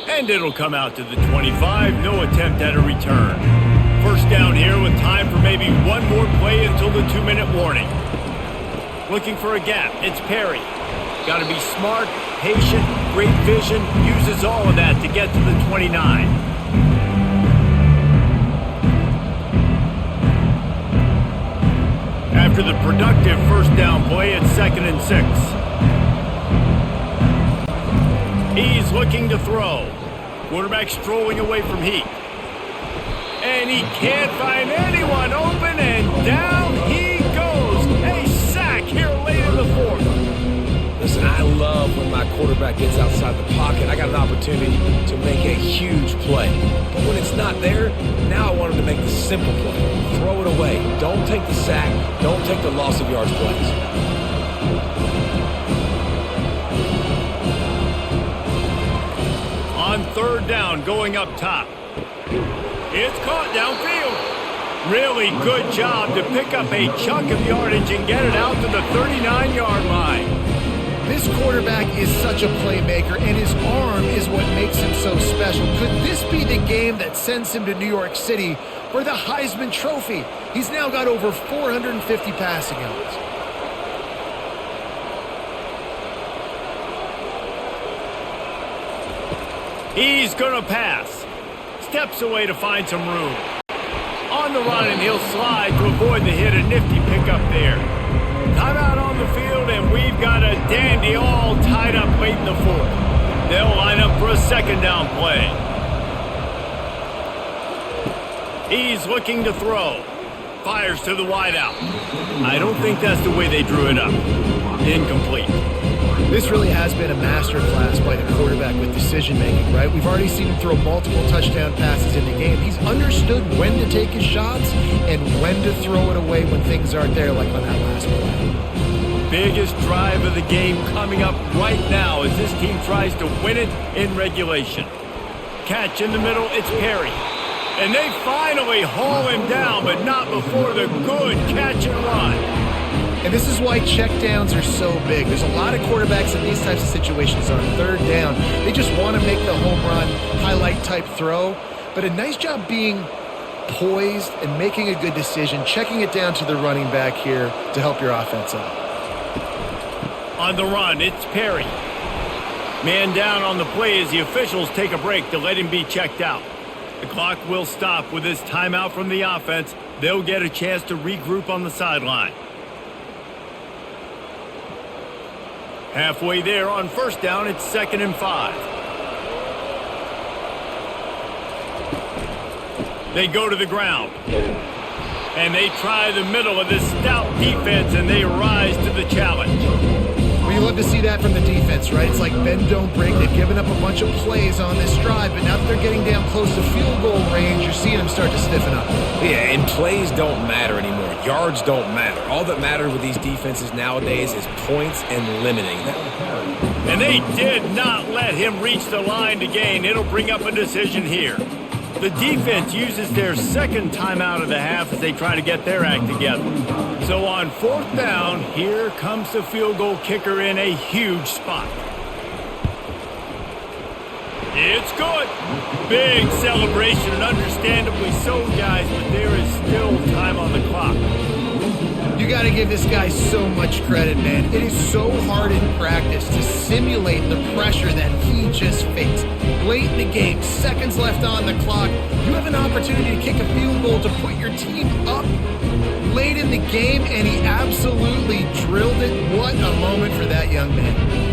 And it'll come out to the 25, no attempt at a return. First down here with time for maybe one more play until the 2-minute warning. Looking for a gap, it's Perry. Got to be smart, patient, great vision, uses all of that to get to the 29. After the productive first down play, it's 2nd and 6. He's looking to throw. Quarterback strolling away from Heat. And he can't find anyone open, and down he goes. A sack here late in the fourth. Listen, I love when my quarterback gets outside the pocket. I got an opportunity to make a huge play. But when it's not there, now I want him to make the simple play. Throw it away. Don't take the sack. Don't take the loss of yards plays. On 3rd down, going up top. It's caught downfield. Really good job to pick up a chunk of yardage and get it out to the 39-yard line. This quarterback is such a playmaker, and his arm is what makes him so special. Could this be the game that sends him to New York City for the Heisman Trophy? He's now got over 450 passing yards. He's going to pass. Steps away to find some room. On the run, and he'll slide to avoid the hit. A nifty pickup there. Timeout on the field, and we've got a dandy all tied up late in the fourth. They'll line up for a 2nd down play. He's looking to throw. Fires to the wideout. I don't think that's the way they drew it up. Incomplete. This really has been a masterclass by the quarterback with decision-making, right? We've already seen him throw multiple touchdown passes in the game. He's understood when to take his shots and when to throw it away when things aren't there, like on that last play. Biggest drive of the game coming up right now as this team tries to win it in regulation. Catch in the middle, it's Perry. And they finally haul him down, but not before the good catch and run. And this is why checkdowns are so big. There's a lot of quarterbacks in these types of situations on 3rd down. They just want to make the home run, highlight type throw. But a nice job being poised and making a good decision, checking it down to the running back here to help your offense out. On the run, it's Perry. Man down on the play as the officials take a break to let him be checked out. The clock will stop with this timeout from the offense. They'll get a chance to regroup on the sideline. Halfway there on 1st down, it's 2nd and 5. They go to the ground. And they try the middle of this stout defense, and they rise to the challenge. Well, you love to see that from the defense, right? It's like bend, don't break. They've given up a bunch of plays on this drive, but now that they're getting down close to field goal range, you're seeing them start to stiffen up. Yeah, and plays don't matter anymore. Yards don't matter. All that matters with these defenses nowadays is points and limiting them. And they did not let him reach the line to gain. It'll bring up a decision here. The defense uses their 2nd timeout of the half as they try to get their act together. So on 4th down, here comes the field goal kicker in a huge spot. It's good. Big celebration, and understandably so, guys, but there is still time on the clock. You got to give this guy so much credit, man. It is so hard in practice to simulate the pressure that he just faced. Late in the game, seconds left on the clock, you have an opportunity to kick a field goal to put your team up late in the game, and he absolutely drilled it. What a moment for that young man.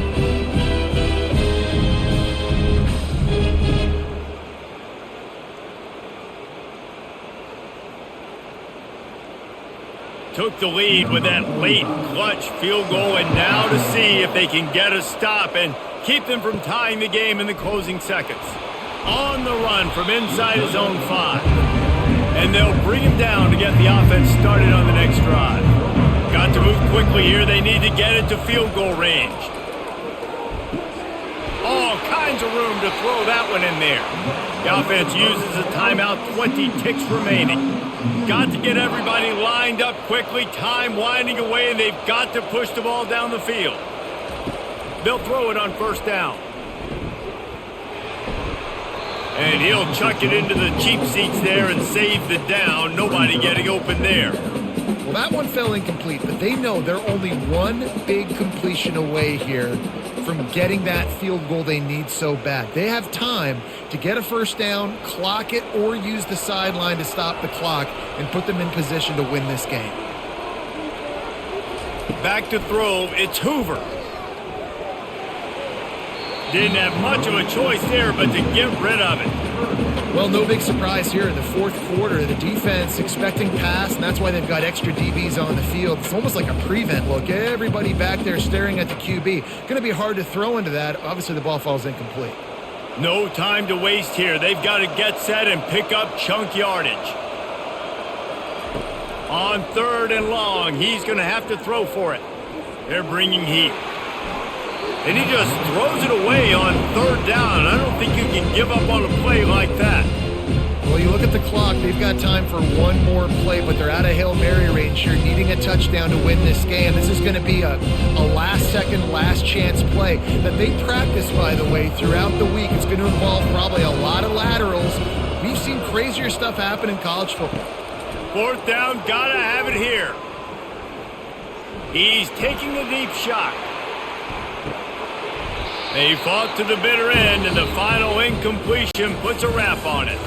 Took the lead with that late clutch field goal, and now to see if they can get a stop and keep them from tying the game in the closing seconds. On the run from inside his own 5. And they'll bring him down to get the offense started on the next drive. Got to move quickly here. They need to get it to field goal range. All kinds of room to throw that one in there. The offense uses a timeout, 20 ticks remaining. Got to get everybody lined up quickly. Time winding away, and they've got to push the ball down the field. They'll throw it on first down. And he'll chuck it into the cheap seats there and save the down. Nobody getting open there. Well, that one fell incomplete, but they know they're only one big completion away here from getting that field goal they need so bad. They have time to get a first down, clock it, or use the sideline to stop the clock and put them in position to win this game. Back to throw, it's Hoover. Didn't have much of a choice there, but to get rid of it. Well, no big surprise here in the fourth quarter. The defense expecting pass, and that's why they've got extra DBs on the field. It's almost like a prevent look. Everybody back there staring at the QB. Going to be hard to throw into that. Obviously, the ball falls incomplete. No time to waste here. They've got to get set and pick up chunk yardage. On 3rd and long, he's going to have to throw for it. They're bringing heat. And he just throws it away on 3rd down. I don't think you can give up on a play like that. Well, you look at the clock. They've got time for one more play, but they're out of Hail Mary range here, needing a touchdown to win this game. This is going to be a last-second, last-chance play that they practice, by the way, throughout the week. It's going to involve probably a lot of laterals. We've seen crazier stuff happen in college football. 4th down, gotta have it here. He's taking the deep shot. They fought to the bitter end, and the final incompletion puts a wrap on it.